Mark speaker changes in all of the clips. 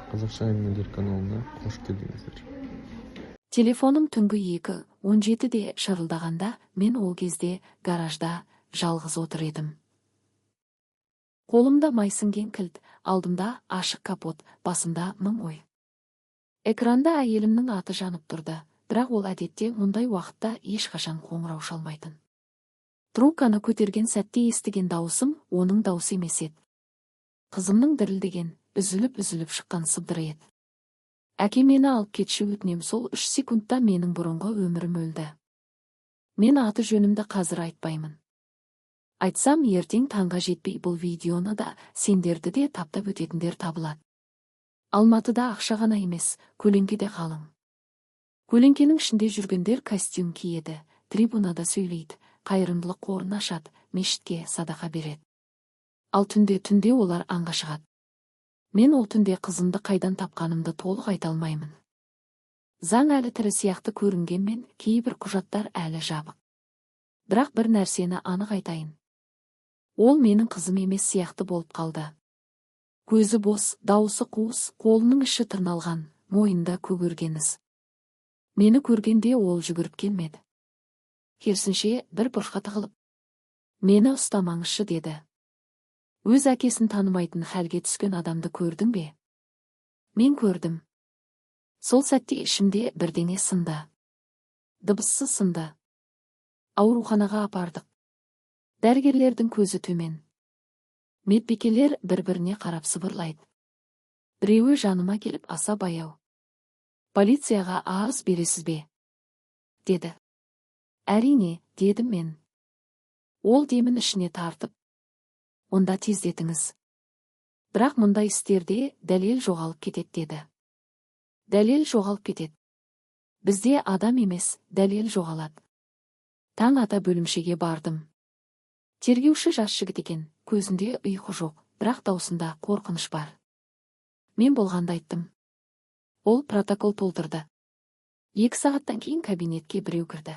Speaker 1: Қазақша әңгімелер каналына қош келдіңіздер.
Speaker 2: Телефоным түнгі 2:17-де шырылдағанда, мен ол кезде гаражда жалғыз отыр едім. Қолымда майсынген кілт, алдымда ашық капот, басымда мың ой. Экранда әйелімнің аты жанып тұрды, бірақ ол әдетте мұндай уақытта ешқашан қоңырау шалмайтын. Трубканы көтерген сәтте естіген дауысым оның дауысы емес еді. Қызымның дірілдеген, үзіліп шыққан сыбдыры еді. Әке мені алып кетші өтінем, сол 3 секундта менің бұрынғы өмірім өлді. Мен аты жөнімді қазір айтпаймын. Айтсам, ертең таңға жетпей бұл видеоны да, сендерді де таптап өтетіндер табылады. Алматыда ақша ғана емес, көлеңке де қалың. Көлеңкенің ішінде жүргендер костюм киеді, трибунада сөйлейді, қайырымдылық қорын ашады, мешітке садақа береді. Ал түнде олар аңға шығады. Мен ол түнде қызымды қайдан тапқанымды толық айта алмаймын. Заң әлі тірі сияқты көрінгенмен, кейбір құжаттар әлі жабық. Бірақ бір нәрсені анық айтайын. Ол менің қызым емес сияқты болып қалды. Көзі бос, дауысы қуыс, қолының іші тырналған, мойнында көгергені. Мені көргенде ол жүгіріп келмеді. Керісінше бір бұрышқа тығылып, мені ұстамаңызшы деді. Өз әкесін танымайтын хәлге түскен адамды көрдің бе? Мен көрдім. Сол сәтте ішімде бірдеңе сынды. Дыбыссыз сынды. Ауруханаға апардық. Дәрігерлердің көзі төмен. Медбикелер бір-біріне қарап сыбырлайды. Біреуі жаныма келіп аса баяу. Полицияға арыз бересіз бе? Деді. Әрине, дедім мен. Ол демін ішіне тартып, онда тездетіңіз. Бірақ мұндай істерде дәлел жоғалып кетеді деді. Дәлел жоғалып кетеді. Бізде адам емес, дәлел жоғалады. Таң ата бөлімшеге бардым. Тергеуші жас жігіт екен, көзінде ұйқы жоқ, бірақ даусында қорқыныш бар. Мен болғанды айттым. Ол протокол толтырды. 2 сағаттан кейін кабинетке біреу кірді.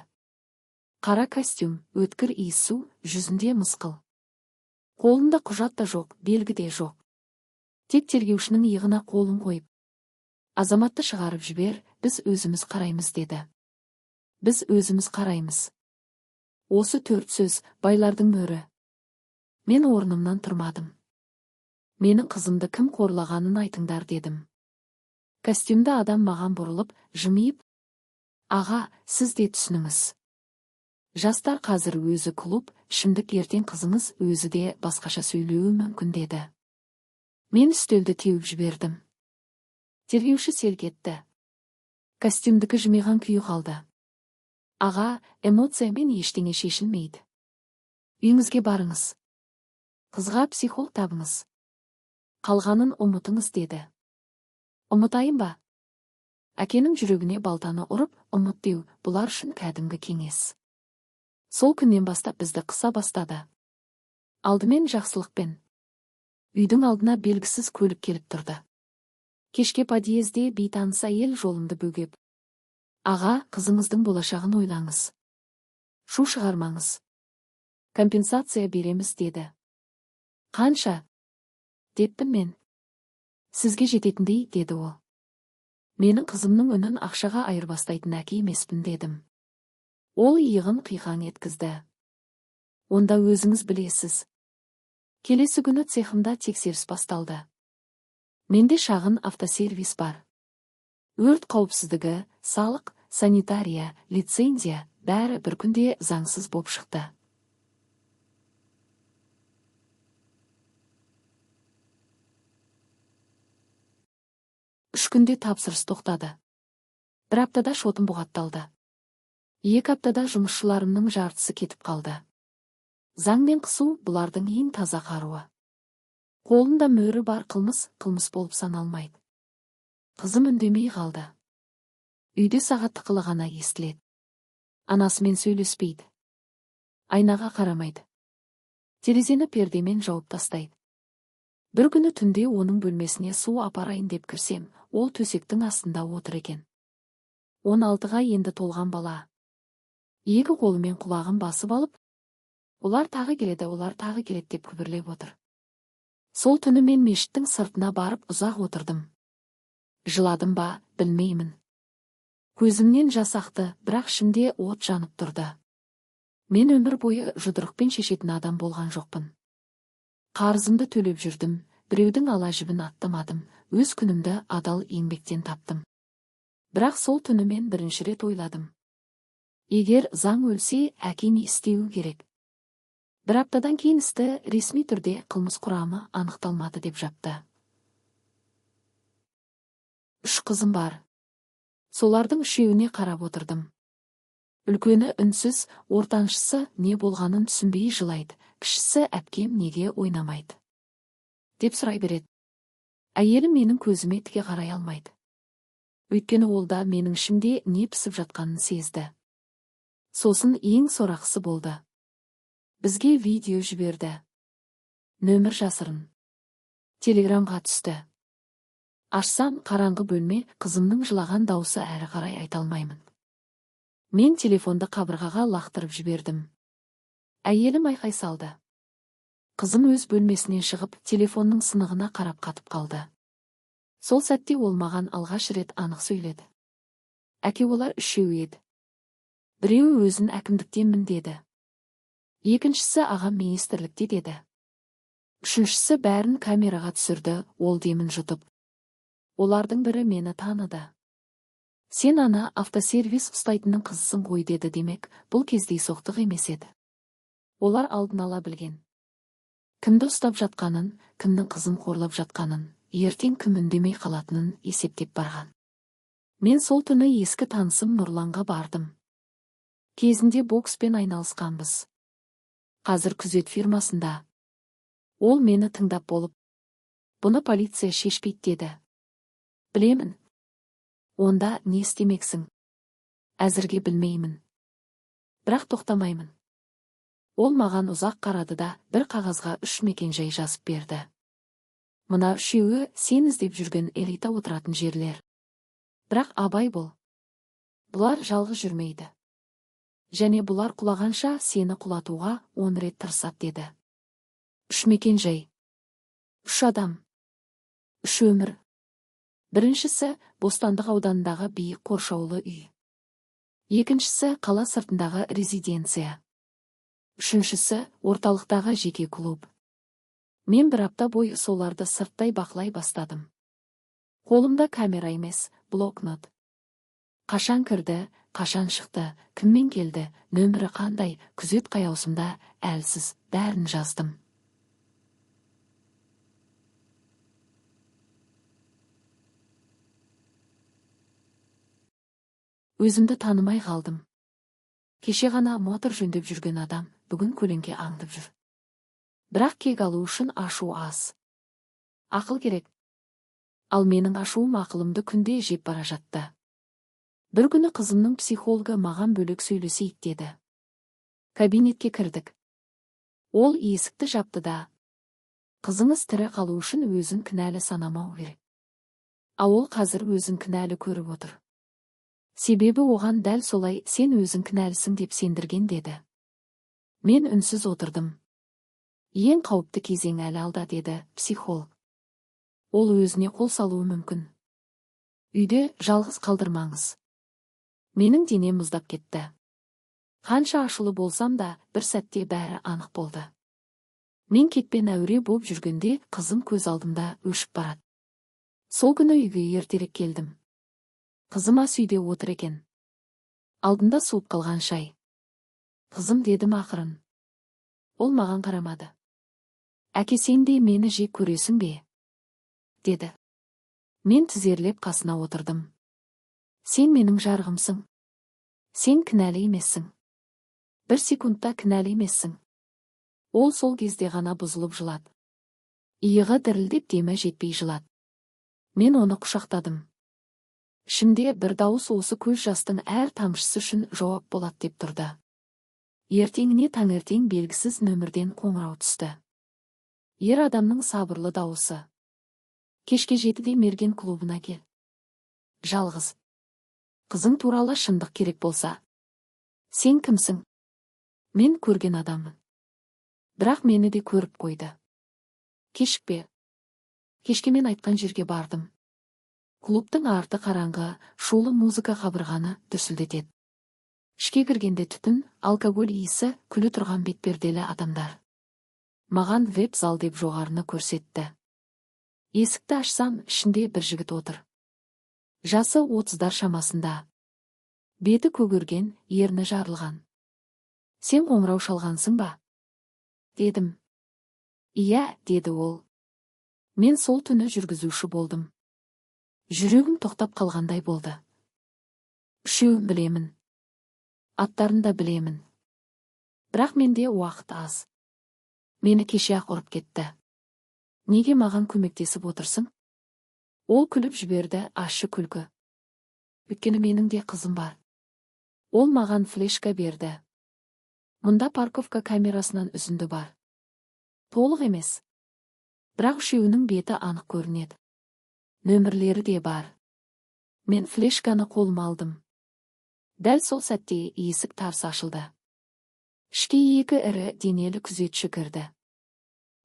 Speaker 2: Қара костюм, өткір иіссу, жүзінде мысқыл. Қолында құжат та жоқ, белгі де жоқ. Тек тергеушінің иығына қолын қойып, азаматты шығарып жібер, біз өзіміз қараймыз деді. Біз өзіміз қараймыз. Осы 4 сөз, байлардың мөрі. Мен орнымнан тұрмадым. Менің қызымды кім қорлағанын айтыңдар дедім. Костюмді адам маған бұрылып, жымиып, аға, сіз де түсініңіз. Жастар қазір өзі клуб, ішімдік, ертең қызыңыз өзі де басқаша сөйлеуі мүмкін деді. Мен үстелді теуіп жібердім. Тергеуші селк етті. Костюмдікі жымиған күйі қалды. Аға, эмоциямен ештеңе шешілмейді. Үйіңізге барыңыз. Қызға психолог табыңыз. Қалғанын ұмытыңыз деді. Ұмытайын ба? Әкенің жүрегіне балтаны ұрып, ұмыт деу, бұлар үшін кәдімгі кеңес. Сол күннен бастап бізді қыса бастады. Алдымен жақсылықпен. Үйдің алдына белгісіз көлік келіп тұрды. Кешке подъезде бейтаныс әйел жолымды бөгеп. Аға, қызыңыздың болашағын ойлаңыз. Шу шығармаңыз. Компенсация береміз деді. Қанша? Деттім мен. Сізге жететіндей, деді ол. Менің қызымның үнін ақшаға айырбастайтын әке емеспін дедім. Ол иығын қиқаң еткізді. Онда өзіңіз білесіз. Келесі күні цехымда тексеріс басталды. Менде шағын автосервис бар. Өрт қауіпсіздігі, салық, санитария, лицензия, бәрі бір күнде заңсыз боп шықты. Үш күнде тапсырыс тоқтады. Бір аптада шотым бұғатталды. 2 аптада жұмысшыларымның жартысы кетіп қалды. Заң мен қысу бұлардың ең таза қаруы. Қолында мөрі бар қылмыс болып саналмайды. Қызым үндемей қалды. Үйде сағат тықылы ғана естіледі. Анасымен сөйлеспейді. Айнаға қарамайды. Терезені пердемен жауып тастайды. Бір күні түнде оның бөлмесіне су апарайын деп кірсем, ол төсектің астында отыр екен. 16-ға енді толған бала. 2 қолымен құлағын басып алып, олар тағы келеді деп күбірлеп отыр. Сол түні мен мешіттің сыртына барып ұзақ отырдым. Жыладым ба, білмеймін. Көзімнен жас ақты, бірақ ішімде от жанып тұрды. Мен өмір бойы жұдырықпен шешетін адам болған жоқпын. Қарызымды төлеп жүрдім, біреудің ала жібін аттамадым, өз күнімді адал еңбектен таптым. Бірақ сол түні мен бірінші рет ойладым. Егер заң өлсе, әке не істеуі керек? Бір аптадан кейін істі ресми түрде қылмыс құрамы анықталмады деп жапты. 3 қызым бар. Солардың 3-еуіне қарап отырдым. Үлкені үнсіз, ортаншысы не болғанын түсінбей жылайды, кішісі әпкем неге ойнамайды деп сұрай береді. Әйелім менің көзіме тіке қарай алмайды. Өйткені ол да менің ішімде не пісіп жатқанын сезді. Сосын ең сорақысы болды. Бізге видео жіберді. Нөмір жасырын. Телеграмға түсті. Ашсам, қараңғы бөлме, қызымның жылаған дауысы әрі қарай айта алмаймын. Мен телефонды қабырғаға лақтырып жібердім. Әйелім айқай салды. Қызым өз бөлмесінен шығып, телефонның сынығына қарап қатып қалды. Сол сәтте ол маған алғаш рет анық сөйледі. Әке, олар 3-еу еді. Біреуі өзін әкімдіктенмін деді. Екіншісі ағам министрлікте деді. Үшіншісі бәрін камераға түсірді, ол демін жұтып. Олардың бірі мені таныды. Сен ана автосервис ұстайтынның қызысың ғой деді. Демек, бұл кездейсоқтық емес еді. Олар алдын ала білген. Кімді ұстап жатқанын, кімнің қызын қорлап жатқанын, ертең кім үндемей қалатынын есептеп барған. Мен сол түні ескі танысым Нұрланға бардым. Кезінде бокспен айналысқанбыз. Қазір күзет фирмасында. Ол мені тыңдап болып, бұны полиция шешпейді деді. Білемін. Онда не істемексің? Әзірге білмеймін. Бірақ тоқтамаймын. Ол маған ұзақ қарады да бір қағазға 3 мекенжай жазып берді. Мына 3-еуі сен іздеп жүрген элита отыратын жерлер. Бірақ абай бол. Бұлар жалғыз жүрмейді. Және бұлар құлағанша сені құлатуға 10 рет тырысады деді. 3 мекенжай. 3 адам. 3 өмір. Біріншісі Бостандық ауданындағы биік қоршаулы үй. Екіншісі қала сыртындағы резиденция. Үшіншісі орталықтағы жеке клуб. Мен бір апта бойы соларды сырттай бақылай бастадым. Қолымда камера емес, блокнот. Қашан кірді, қашан шықты, кіммен келді, нөмірі қандай, күзет қай ауысымда, әлсіз, бәрін жаздым. Өзімді танымай қалдым. Кеше ғана мотор жөндеп жүрген адам бүгін көлеңке аңдып жүр. Бірақ кек алу үшін ашу аз. Ақыл керек. Ал менің ашуым ақылымды күнде жеп бара жатты. Бір күні қызымның психологы маған бөлек сөйлесейік деді. Кабинетке кірдік. Ол есікті жапты да. Қызыңыз тірі қалу үшін өзін кінәлі санамау керек. Ал ол қазір өзін кінәлі көріп отыр. Себебі оған дәл солай сен өзің кінәлісің деп сендірген деді. Мен үнсіз отырдым. Ең қауіпті кезең әлі алда деді психолог. Ол өзіне қол салуы мүмкін. Үйде жалғыз қалдырмаңыз. Менің денем мұздап кетті. Қанша ашулы болсам да бір сәтте бәрі анық болды. Мен кетпен әуре болып жүргенде қызым көз алдымда өшіп барады. Сол күні үйге ертерек келдім. Қызым ас үйде отыр екен. Алдында суып қалған шай. Қызым дедім ақырын. Ол маған қарамады. Әке, сен де мені жек көресің бе? Деді. Мен тізерлеп қасына отырдым. Сен менің жарығымсың. Сен кінәлі емессің. Бір секундта кінәлі емессің. Ол сол кезде ғана бұзылып жылады. Иығы дірілдеп демі жетпей жылады. Мен оны құшақтадым. Ішімде бір дауыс осы көз жастың әр тамшысы үшін жауап болады деп тұрды. Ертеңіне таңертең белгісіз нөмірден қоңырау түсті. Ер адамның сабырлы дауысы. Кешке 7-де мерген клубына кел. Жалғыз. Қызың туралы шындық керек болса. Сен кімсің? Мен көрген адаммын. Бірақ мені де көріп қойды. Кешікпе. Кешке мен айтқан жерге бардым. Клубтың арты қараңғы, шулы музыка қабырғаны дүрсілдетеді. Ішке кіргенде түтін, алкоголь иісі, күлі тұрған бетперделі адамдар. Маған веб-зал деп жоғарыны көрсетті. Есікті ашсам, ішінде бір жігіт отыр. Жасы 30-дар шамасында. Беті көгерген, ерні жарылған. Сен қоңырау шалғансың ба? Дедім. Иә, деді ол. Мен сол түні жүргізуші болдым. Жүрегім тоқтап қалғандай болды. Үшеуін білемін. Аттарын да білемін. Бірақ менде уақыт аз. Мені кеше-ақ ұрып кетті. Неге маған көмектесіп отырсың? Ол күліп жіберді, ащы күлкі. Өйткені менің де қызым бар. Ол маған флешка берді. Мұнда парковка камерасынан үзінді бар. Толық емес. Бірақ үшеуінің беті анық көрінеді. Нөмірлері де бар. Мен флешканы қолыма алдым. Дәл сол сәтте есік тарс ашылды. Ішке екі ірі денелі күзетші кірді.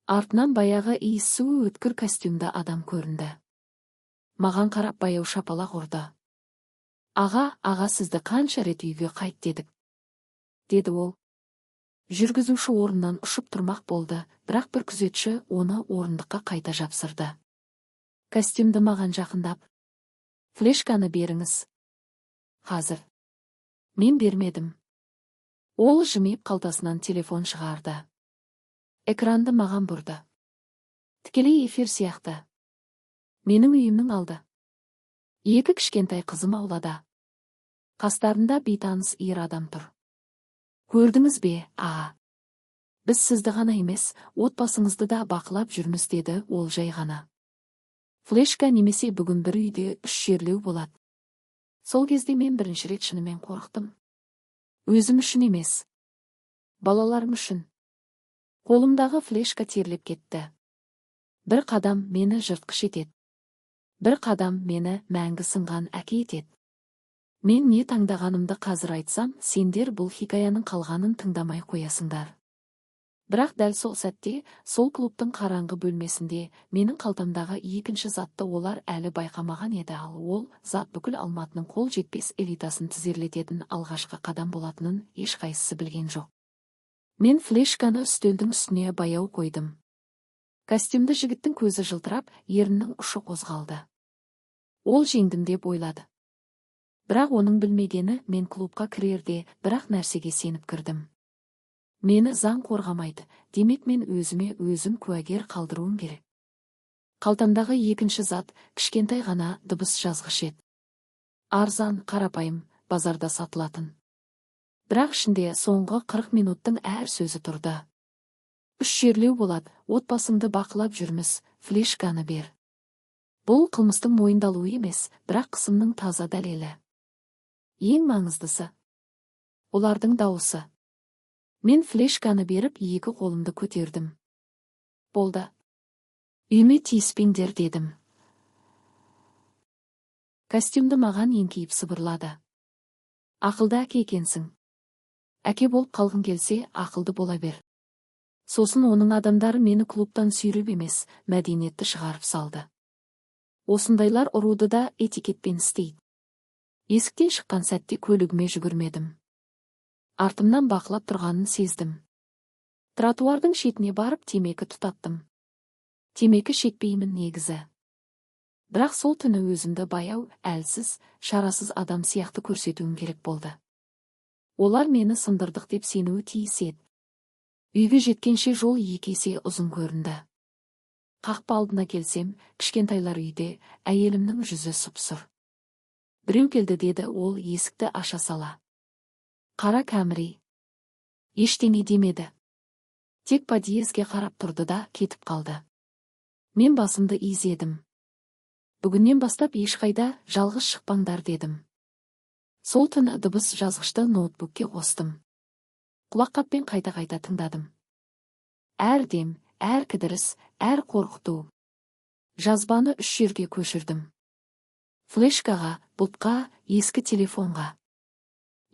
Speaker 2: Артынан баяғы иісі өткір костюмда адам көрінді. Маған қарап баяу шапалақ ұрды. Аға, сізді қанша рет үйге қайт дедік, деді ол. Жүргізуші орнынан ұшып тұрмақ болды, бірақ бір күзетші оны орындыққа қайта жапсырды. Костюмді маған жақындап. Флешканы беріңіз. Қазір. Мен бермедім. Ол жымиып қалтасынан телефон шығарды. Экранды маған бұрды. Тікелей эфир сияқты. Менің үйімнің алды. Екі кішкентай қызым аулада. Қастарында бейтаныс ер адам тұр. Көрдіңіз бе, аға? Біз сізді ғана емес, отбасыңызды да бақылап жүрміз, деді ол жай ғана. Флешка немесе бүгін бір үйде 3 жерлеу болады. Сол кезде мен бірінші рет шынымен қорықтым. Өзім үшін емес. Балаларым үшін. Қолымдағы флешка терлеп кетті. Бір қадам мені жыртқыш етеді. Бір қадам мені мәңгі сынған әке етеді. Мен не таңдағанымды қазір айтсам, сендер бұл хикаяның қалғанын тыңдамай қоясыңдар. Бірақ дәл сол сәтте, сол клубтың қараңғы бөлмесінде, менің қалтамдағы екінші затты олар әлі байқамаған еді, ал ол зат бүкіл Алматының қол жетпес элитасын тізерлететін алғашқы қадам болатынын ешқайсысы білген жоқ. Мен флешканы үстелдің үстіне баяу қойдым. Костюмді жігіттің көзі жылтырап, еріннің ұшы қозғалды. Ол жеңдім деп ойлады. Бірақ оның білмегені, мен клубқа кірерде бірақ нәрсеге сеніп кірдім. Мені заң қорғамайды, демек мен өзім куәгер қалдыруым керек. Қалтамдағы екінші зат кішкентай ғана дыбыс жазғыш еді. Арзан, қарапайым, базарда сатылатын. Бірақ ішінде соңғы 40 минуттың әр сөзі тұрды. 3 жерлеу болады, отбасыңды бақылап жүрміз, флешканы бер. Бұл қылмыстың мойындалуы емес, бірақ қысымның таза дәлелі. Ең маңыздысы олардың дауысы. Мен флешканы беріп, екі қолымды көтердім. Болды. Үйме тиіспеңдер, дедім. Костюмді маған еңкейіп сыбырлады. Ақылды әке екенсің. Әке болып қалғың келсе, ақылды бола бер. Сосын оның адамдары мені клубтан сүйреп емес, мәдениетті шығарып салды. Осындайлар ұруды да этикетпен істейді. Есіктен шыққан сәтте көлігіме жүгірмедім. Артымнан бақылап тұрғанын сездім. Тротуардың шетіне барып темекі тұтаттым. Темекі шекпеймін негізі. Бірақ сол түні өзімді баяу, әлсіз, шарасыз адам сияқты көрсетуім керек болды. Олар мені сындырдық деп сенуі тиіс еді. Үйге жеткенше жол 2 есе ұзын көрінді. Қақпа алдына келсем, кішкентайлар үйде, әйелімнің жүзі сұп-сұр. Біреу келді, деді ол есікті аша сала. Қара Кәміри. Ештеңе демеді. Тек подъезге қарап тұрды да кетіп қалды. Мен басымды изедім. Бүгіннен бастап ешқайда жалғыз шықпаңдар, дедім. Сол түні дыбыс жазғышты ноутбукке қостым. Құлаққаппен қайта-қайта тыңдадым. Әр дем, әр кідіріс, әр қорқыту. Жазбаны 3 жерге көшірдім. Флешкаға, бұлтқа, ескі телефонға.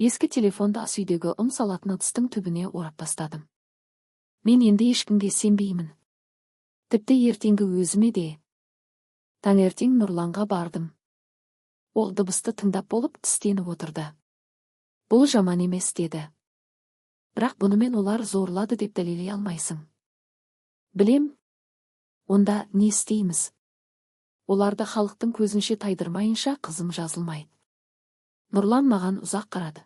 Speaker 2: Ескі телефонды ас үйдегі салатын ыдыстың түбіне орап тастадым. Мен енді ешкімге сенбеймін. Тіпті ертеңгі өзіме де. Таңертең Нұрланға бардым. Ол дыбысты тыңдап болып тістеніп отырды. Бұл жаман емес деді. Бірақ бұнымен олар зорлады деп дәлелдей алмайсың. Білем. Онда не істейміз? Оларды халықтың көзінше тайдырмайынша қызым жазылмайды. Нұрлан маған ұзақ қарады.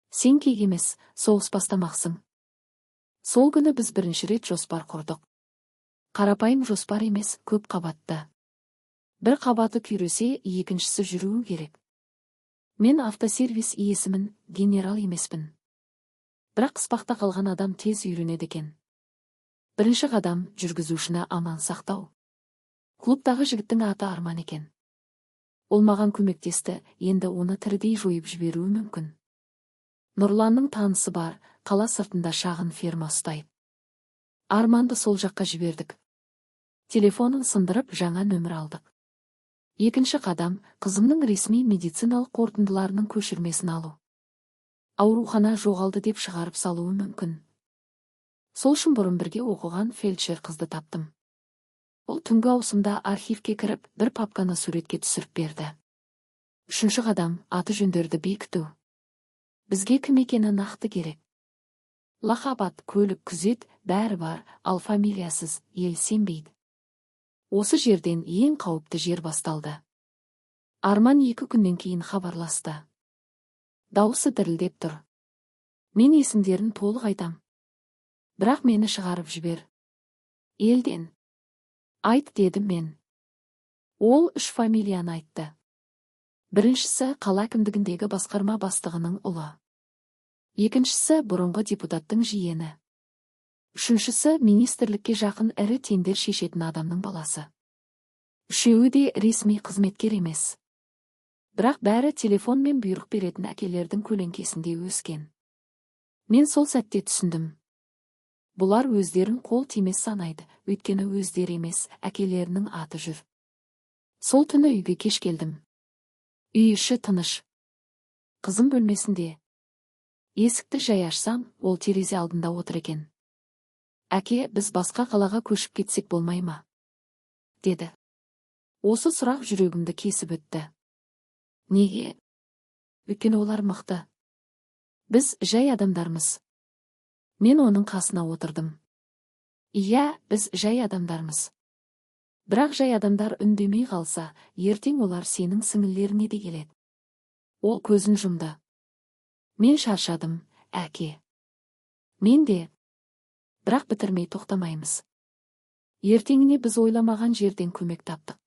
Speaker 2: Сен кек емес, соғыс бастамақсың. Сол күні біз бірінші рет жоспар құрдық. Қарапайым жоспар емес, көп қабатты. Бір қабаты күйресе, екіншісі жүруі керек. Мен автосервис иесімін, генерал емеспін. Бірақ қыспақта қалған адам тез үйренеді екен. Бірінші қадам жүргізушіні аман сақтау. Клубтағы жігіттің аты Арман екен. Ол маған көмектесті, енді оны тірідей жойып жіберуі мүмкін. Нұрланның танысы бар, қала сыртында шағын ферма ұстайды. Арманды сол жаққа жібердік. Телефонын сындырып жаңа нөмір алдық. Екінші қадам қызымның ресми медициналық қорытындыларының көшірмесін алу. Аурухана жоғалды деп шығарып салуы мүмкін. Сол үшін бұрын бірге оқыған фельдшер қызды таптым. Ол түнгі ауысымда архивке кіріп, бір папканы суретке түсіріп берді. Үшінші қадам аты жөндерді бекіту. Бізге кім екені нақты керек. Лақап, көлік, күзет бәрі бар, ал фамилиясыз ел сенбейді. Осы жерден ең қауіпті жер басталды. Арман 2 күннен кейін хабарласты. Дауысы дірілдеп тұр. Мен есімдерін толық айтам. Бірақ мені шығарып жібер. Елден. Айт дедім мен. Ол 3 фамилияны айтты. Біріншісі қала әкімдігіндегі басқарма бастығының ұлы. Екіншісі бұрынғы депутаттың жиені. Үшіншісі министрлікке жақын ірі тендер шешетін адамның баласы. Үшеуі де ресми қызметкер емес. Бірақ бәрі телефонмен бұйрық беретін әкелердің көлеңкесінде өскен. Мен сол сәтте түсіндім. Бұлар өздерін қол тимес санайды, өйткені өздері емес, әкелерінің аты жүр. Сол түні үйге кеш келдім. Үй іші тыныш. Қызым бөлмесінде. Есікті жай ашсам, ол терезе алдында отыр екен. Әке, біз басқа қалаға көшіп кетсек болмай ма? Деді. Осы сұрақ жүрегімді кесіп өтті. Неге? Өйткені олар мықты. Біз жай адамдармыз. Мен оның қасына отырдым. Иә, біз жай адамдармыз. Бірақ жай адамдар үндемей қалса, ертең олар сенің сіңілеріне де келеді. Ол көзін жұмды. Мен шаршадым, әке. Мен де. Бірақ бітірмей тоқтамаймыз. Ертеңіне біз ойламаған жерден көмек таптық.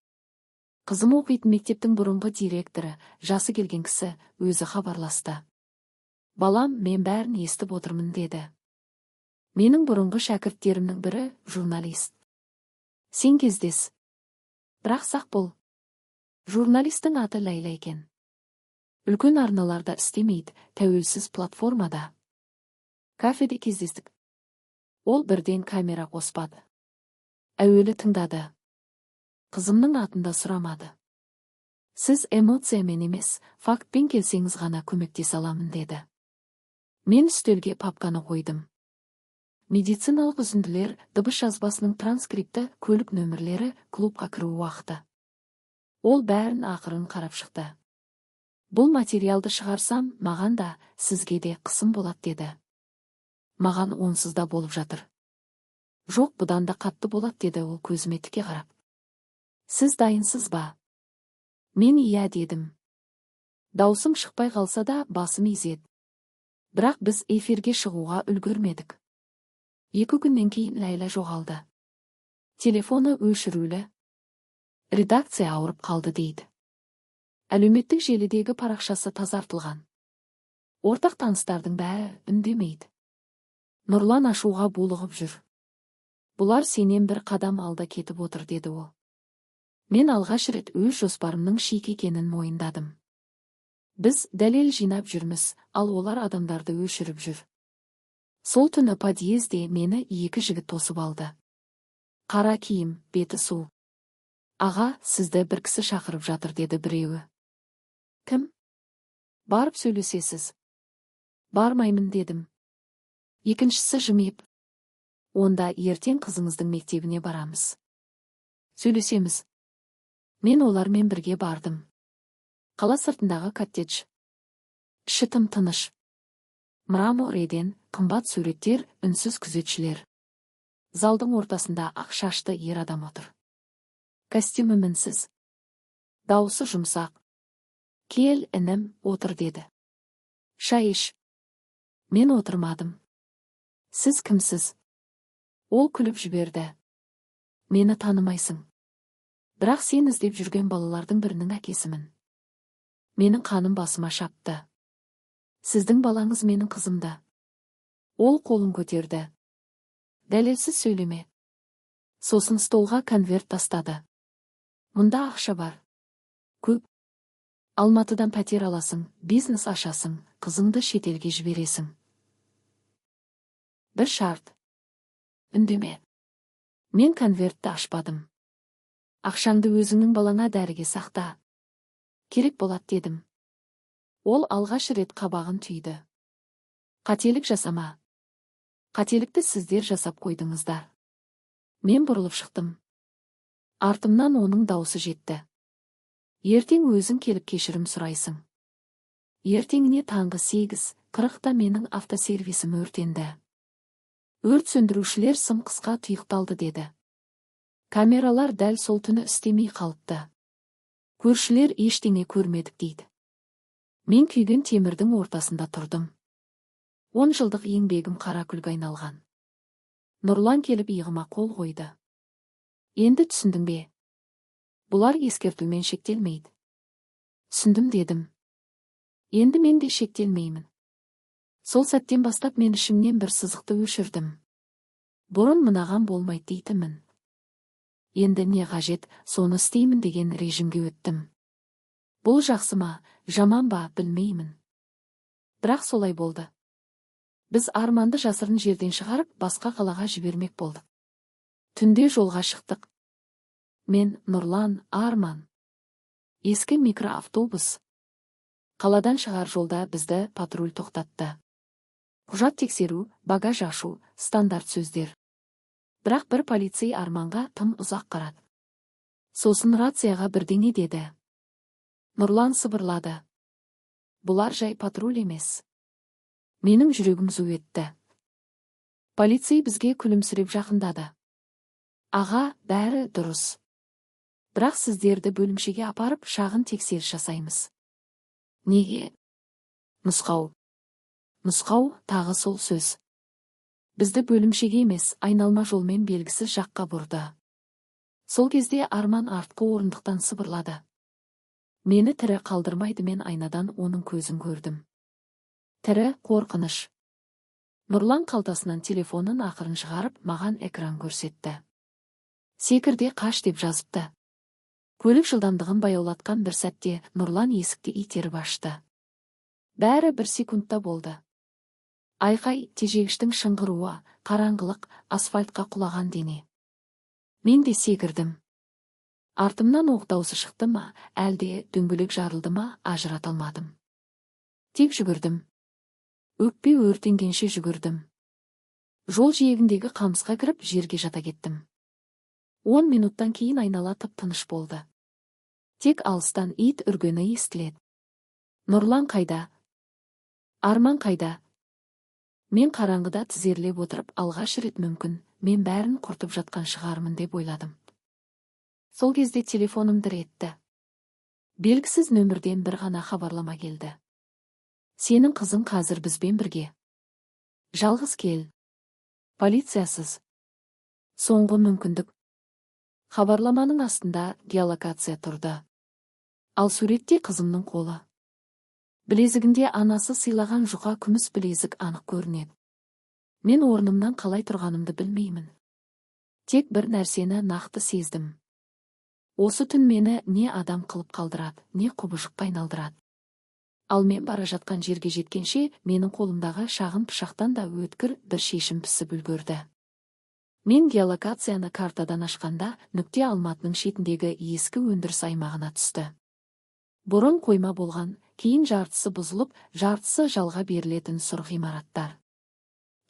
Speaker 2: Қызым оқитын мектептің бұрынғы директоры, жасы келген кісі, өзі хабарласты. Балам, мен бәрін естіп отырмын деді. Менің бұрынғы шәкірттерімнің бірі журналист. Сен кездес. Бірақ сақ бол. Журналистің аты Лайла екен. Үлкен арналарда істемейді, тәуелсіз платформада. Кафеде кездестік. Ол бірден камера қоспады. Әуелі тыңдады. Қызымның атында сұрамады. Сіз эмоциямен емес, фактпен келсеңіз ғана көмектесе аламын деді. Мен үстелге папканы қойдым. Медициналық үзінділер, дыбыс жазбасының транскрипті, көлік нөмірлері, клубқа кіру уақыты. Ол бәрін ақырын қарап шықты. Бұл материалды шығарсам, маған да, сізге де қысым болады деді. Маған онсыз да болып жатыр. Жоқ, бұдан да қатты болады деді ол көзіме тіке қарап. Сіз дайынсыз ба? Мен иә дедім. Даусым шықпай қалса да басым изеді. Бірақ біз эфирге шығуға үлгермедік. 2 күннен кейін Ләйла жоғалды. Телефоны өшірулі. Редакция ауырып қалды дейді. Әлеуметтік желідегі парақшасы тазартылған. Ортақ таныстардың бәрі үндемейді. Нұрлан ашуға булығып жүр. Бұлар сенен бір қадам алда кетіп отыр деді ол. Мен алғаш рет өз жоспарымның шик екенін мойындадым. Біз дәлел жинап жүрміз, ал олар адамдарды өшіріп жүр. Сол түні подъезде мені 2 жігіт тосып алды. Қара киім, беті су. Аға, сізді бір кісі шақырып жатыр деді біреуі. Кім? Барып сөйлесесіз. Бармаймын дедім. Екіншісі жымиып. Онда ертең қызыңыздың мектебіне барамыз. Сөйлесеміз. Мен олармен бірге бардым. Қала сыртындағы коттедж. Іші тым-тыныш. Мраморден қымбат суреттер, үнсіз күзетшілер. Залдың ортасында ақ шашты ер адам отыр. Костюмі мінсіз. Дауысы жұмсақ. Кел, інім, отыр деді. Шай іш. Мен отырмадым. Сіз кімсіз? Ол күліп жіберді. Мені танымайсың. Бірақ сен іздеп жүрген балалардың бірінің әкесімін. Менің қаным басыма шапты. Сіздің балаңыз менің қызымда. Ол қолын көтерді. Дәлелсіз сөйлеме. Сосын столға конверт тастады. Мұнда ақша бар. Көп. Алматыдан пәтер аласың, бизнес ашасың, қызыңды шетелге жібересің. Бір шарт. Үндеме. Мен конвертті ашпадым. Ақшаңды өзіңнің балаңа дәріге сақта. Керек болады дедім. Ол алғаш рет қабағын түйді. Қателік жасама. Қателікті сіздер жасап қойдыңыздар. Мен бұрылып шықтым. Артымнан оның даусы жетті. Ертең өзің келіп кешірім сұрайсың. Ертеңіне таңғы 8:40-та менің автосервисім өртенді. Өрт сөндірушілер сым қысқа тұйықталды деді. Камералар дәл сол түні істемей қалыпты. Көршілер ештеңе көрмедік дейді. Мен күйген темірдің ортасында тұрдым. 10 жылдық еңбегім қара күлге айналған. Нұрлан келіп иығыма қол қойды. Енді түсіндің бе? Бұлар ескертумен шектелмейді. Түсіндім дедім. Енді мен де шектелмеймін. Сол сәттен бастап мен ішімнен бір сызықты өшірдім. Бұрын мынаған болмайды дейтінмін. Енді не қажет, соны істеймін деген режимге өттім. Бұл жақсы ма, жаман ба, білмеймін. Бірақ солай болды. Біз Арманды жасырын жерден шығарып, басқа қалаға жібермек болдық. Түнде жолға шықтық. Мен, Нұрлан, Арман. Ескі микроавтобус. Қаладан шығар жолда бізді патруль тоқтатты. Құжат тексеру, багаж ашу, стандарт сөздер. Бірақ бір полицей Арманға тым ұзақ қарады. Сосын рацияға бірдеңе деді. Нұрлан сыбырлады. Бұлар жай патруль емес. Менің жүрегім зу етті. Полицей бізге күлімсіреп жақындады. Аға, бәрі дұрыс. Бірақ сіздерді бөлімшеге апарып шағын тексеріс жасаймыз. Неге? Нұсқау. Нұсқау, тағы сол сөз. Бізді бөлімшеге емес, айналма жолмен белгісіз жаққа бұрды. Сол кезде Арман артқы орындықтан сыбырлады. Мені тірі қалдырмайды, мен айнадан оның көзін көрдім. Тірі, қорқыныш. Нұрлан қалтасынан телефонын ақырын шығарып, маған экран көрсетті. Секірде қаш деп жазыпты. Көлік жылдамдығын баяулатқан бір сәтте Нұрлан есікті итеріп ашты. Бәрі бір секундта болды. Айқай, тежегіштің шыңғыруы, қараңғылық, асфальтқа құлаған дене. Мен де секірдім. Артымнан оқ даусы шықты ма, әлде дөңгелек жарылды ма, ажырата алмадым. Тек жүгірдім. Өкпе өртенгенше жүгірдім. Жол жиегіндегі қамысқа кіріп, жерге жата кеттім. 10 минуттан кейін айнала тып-тыныш болды. Тек алыстан ит үргені естіледі. Нұрлан қайда? Арман қайда? Мен қараңғыда тізерлеп отырып, алғаш рет мүмкін, мен бәрін құртып жатқан шығармын деп ойладым. Сол кезде телефоным дір етті. Белгісіз нөмірден бір ғана хабарлама келді. Сенің қызың қазір бізбен бірге. Жалғыз кел. Полициясыз. Соңғы мүмкіндік. Хабарламаның астында геолокация тұрды. Ал суретте қызымның қолы. Білезігінде анасы сыйлаған жұқа күміс білезік анық көрінеді. Мен орнымнан қалай тұрғанымды білмеймін. Тек бір нәрсені нақты сездім. Осы түн мені не адам қылып қалдырады, не құбыжыққа айналдырады. Ал мен бара жатқан жерге жеткенше, менің қолымдағы шағын пышақтан да өткір бір шешім пісіп үлгерді. Мен геолокацияны картадан ашқанда, нүкте Алматының шетіндегі ескі өндіріс аймағына түсті. Бұрын қойма болған, кейін жартысы бұзылып, жартысы жалға берілетін сұр ғимараттар.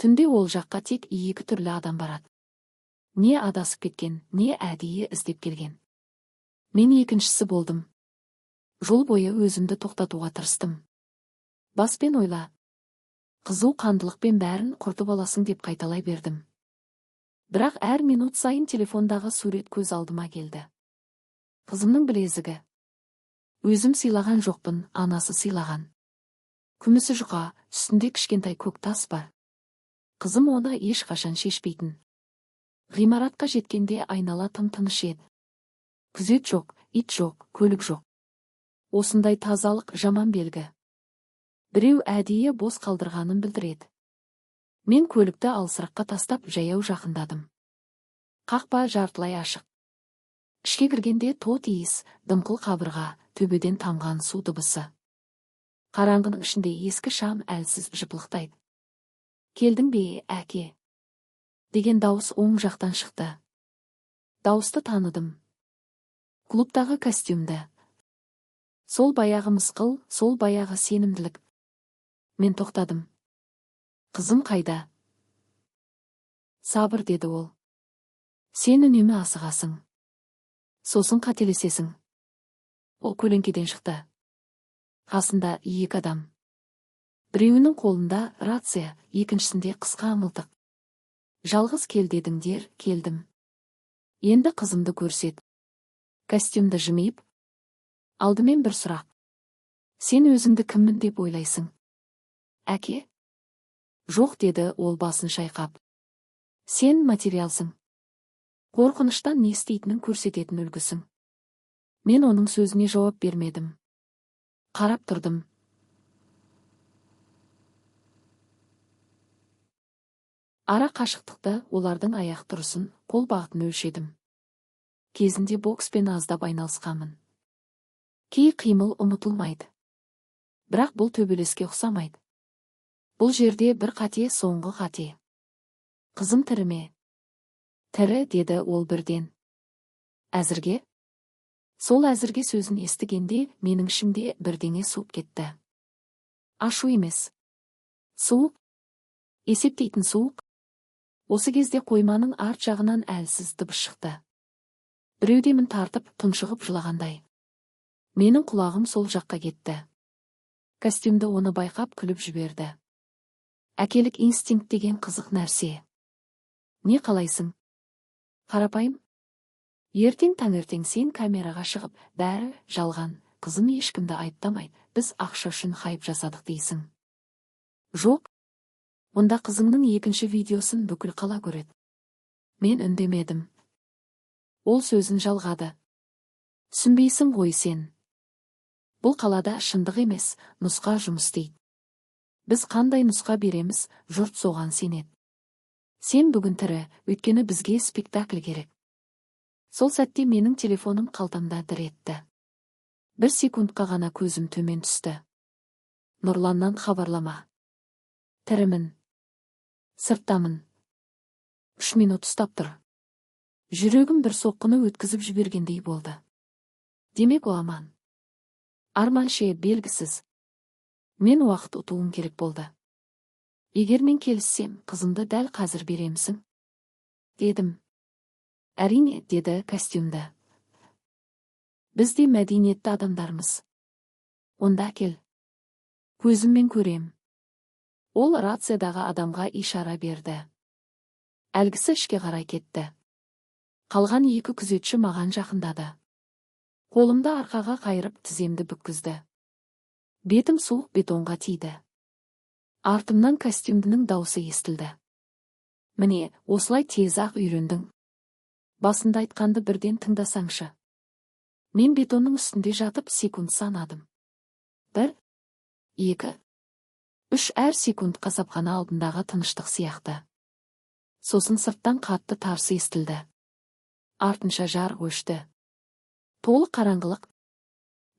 Speaker 2: Түнде ол жаққа тек екі түрлі адам барады. Не адасып кеткен, не әдейі іздеп келген. Мен екіншісі болдым. Жол бойы өзімді тоқтатуға тырыстым. Баспен ойла. Қызу қандылықпен бәрін құртып аласың деп қайталай бердім. Бірақ әр минут сайын телефондағы сурет көз алдыма келді. Қызымның білезігі. Өзім сыйлаған жоқпын, анасы сыйлаған. Күмісі жұқа, үстінде кішкентай көк тас бар. Қызым оны ешқашан шешпейтін. Ғимаратқа жеткенде айнала тым-тыныш еді. Күзет жоқ, ит жоқ, көлік жоқ. Осындай тазалық жаман белгі. Біреу әдейі бос қалдырғанын білдіреді. Мен көлікті алсыраққа тастап жаяу жақындадым. Қақпа жартылай ашық. Ішке кіргенде тот иіс, дымқыл қабырға, төбеден тамған су дыбысы. Қараңғының ішінде ескі шам әлсіз жыпылықтайды. Келдің бе, әке? Деген дауыс оң жақтан шықты. Дауысты таныдым. Клубтағы костюмді. Сол баяғы мысқыл, сол баяғы сенімділік. Мен тоқтадым. Қызым қайда? Сабыр, деді ол. Сен үнемі асығасың. Сосын қателесесің. Ол көлеңкеден шықты. Қасында екі адам. Біреуінің қолында рация, екіншісінде қысқа мылтық. Жалғыз кел дедіңдер, келдім. Енді қызымды көрсет. Костюмді жымиып. Алдымен бір сұрақ. Сен өзіңді кіммін деп ойлайсың? Әке? Жоқ, деді ол басын шайқап. Сен материалсың. Қорқыныштан не істейтінін көрсететін үлгісің. Мен оның сөзіне жауап бермедім. Қарап тұрдым. Ара қашықтықты, олардың аяқ тұрысын, қол бағытын өлшедім. Кезінде бокспен аздап айналысқанмын. Кей қимыл ұмытылмайды. Бірақ бұл төбелеске ұқсамайды. Бұл жерде бір қате, соңғы қате. Қызым тірі ме? Тірі, деді ол бірден. Әзірге? Сол әзірге сөзін естігенде менің ішімде бірдеңе суып кетті. Ашу емес. Суық. Есептейтін суық. Осы кезде қойманың арт жағынан әлсіз дыбыс шықты. Біреудемін тартып, тұншығып жылағандай. Менің құлағым сол жаққа кетті. Костюмді оны байқап күліп жіберді. Әкелік инстинкт деген қызық нәрсе. Не қалайсың? Қарапайым? Ертең таңертең сен камераға шығып, бәрі жалған, қызым ешкімді айыптамайды, біз ақша үшін хайп жасадық дейсің. Жоқ. Онда қызыңның екінші видеосын бүкіл қала көреді. Мен үндемедім. Ол сөзін жалғады. Түсінбейсің ғой сен. Бұл қалада шындық емес, нұсқа жұмыс істейді. Біз қандай нұсқа береміз, жұрт соған сенеді. Сен бүгін тірі, өйткені бізге спектакль керек. Сол сәтте менің телефоным қалтамда дір етті. Бір секундқа ғана көзім төмен түсті. Нұрланнан хабарлама. Тірімін. Сырттамын. 3 минут ұстап тұр. Жүрегім бір соққыны өткізіп жібергендей болды. Демек о аман. Арман ше белгісіз. Мен уақыт ұтуым керек болды. Егер мен келіссем, қызымды дәл қазір беремісің? Дедім. Әрине, деді костюмді. Біз де мәдениетті адамдармыз. Онда кел. Көзіммен көрем. Ол рациядағы адамға ишара берді. Әлгісі ішке қарай кетті. Қалған екі күзетші маған жақындады. Қолымды арқаға қайырып тіземді бүккізді. Бетім суық бетонға тиді. Артымнан костюмдінің даусы естілді. Міне, осылай тез-ақ үйрендің. Басында айтқанды бірден тыңдасаңшы. Мен бетонның үстінде жатып секунд санадым. 1, 2, 3 әр секунд қасапхана алдындағы тыныштық сияқты. Сосын сырттан қатты тарсы естілді. Артынша жарық өшті. Толық қараңғылық.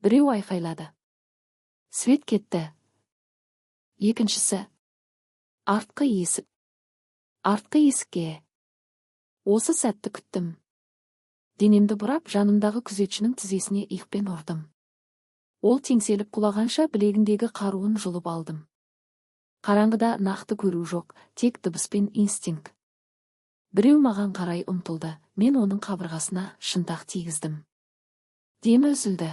Speaker 2: Біреу айқайлады. Свет кетті. Екіншісі. Артқы есік. Артқы есікке. Осы сәтті күттім. Денемді бұрап, жанымдағы күзетшінің тізесіне иықпен ұрдым. Ол теңселіп құлағанша білегіндегі қаруын жұлып алдым. Қараңғыда нақты көру жоқ, тек дыбыс пен инстинкт. Біреу маған қарай ұмтылды, мен оның қабырғасына шынтақ тигіздім. Демі үзілді.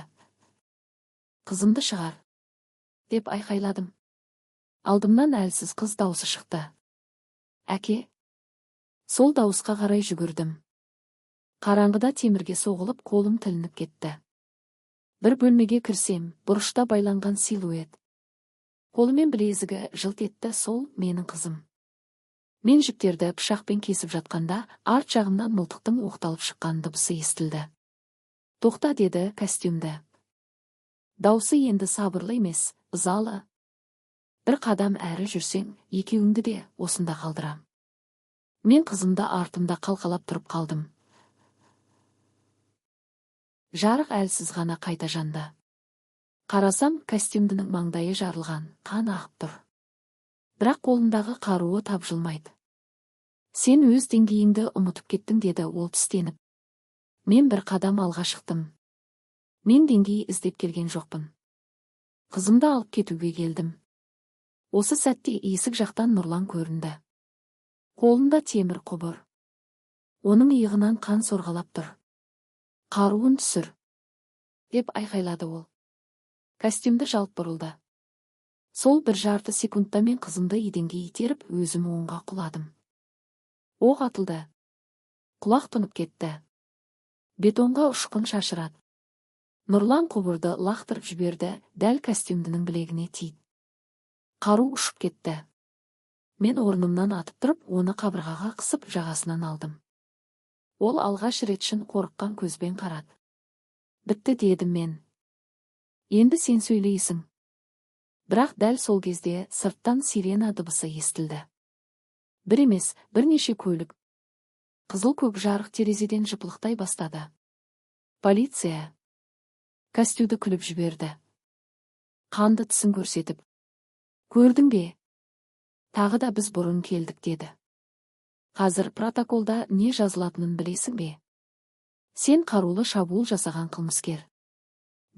Speaker 2: Қызымды шығар, деп айқайладым. Алдымнан әлсіз қыз даусы шықты. Әке. Сол дауысқа қарай жүгірдім. Қараңғыда темірге соғылып қолым тілініп кетті. Бір бөлмеге кірсем, бұрышта байланған силуэт. Қолымен білезігі жылт етті, сол менің қызым. Мен жіптерді пышақпен кесіп жатқанда, арт жағымнан мылтықтың оқталып шыққан дыбысы естілді. Тоқта, деді костюмді. Даусы енді сабырлы емес, ызалы. Бір қадам әрі жүрсең, екеуіңді де осында қалдырам. Мен қызымда артымда қалқалап тұрып қалдым. Жарық әлсіз ғана қайта жанды. Қарасам, костюмдінің маңдайы жарылған, қан ағып тұр. Бірақ қолындағы қаруы тапжылмайды. Сен өз деңгейіңді ұмытып кеттің, деді ол тістеніп. Мен бір қадам алға шықтым. Мен деңгей іздеп келген жоқпын. Қызымды алып кетуге келдім. Осы сәтте есік жақтан Нұрлан көрінді. Қолында темір құбыр. Оның иығынан қан сорғалап тұр. Қаруын түсір, деп айқайлады ол. Костюмді жалт бұрылды. Сол бір жарты секундта мен қызымды еденге итеріп, өзім оңға құладым. Оқ атылды. Құлақ тұнып кетті. Бетонға ұшқын шашырады. Нұрлан құбырды лақтырып жіберді, дәл костюмдінің білегіне тиді. Қару ұшып кетті. Мен орнымнан атып тұрып, оны қабырғаға қысып жағасынан алдым. Ол алғаш рет шын қорыққан көзбен қарады. Бітті, дедім мен. Енді сен сөйлейсің. Бірақ дәл сол кезде сырттан сирена дыбысы естілді. Бір емес, бірнеше көлік. Қызыл көк жарық терезеден жыпылықтай бастады. Полиция. Костюмді күліп жіберді. Қанды тісін көрсетіп. Көрдің бе? Тағы да біз бұрын келдік, деді. Қазір протоколда не жазылатынын білесің бе? Сен қарулы шабуыл жасаған қылмыскер.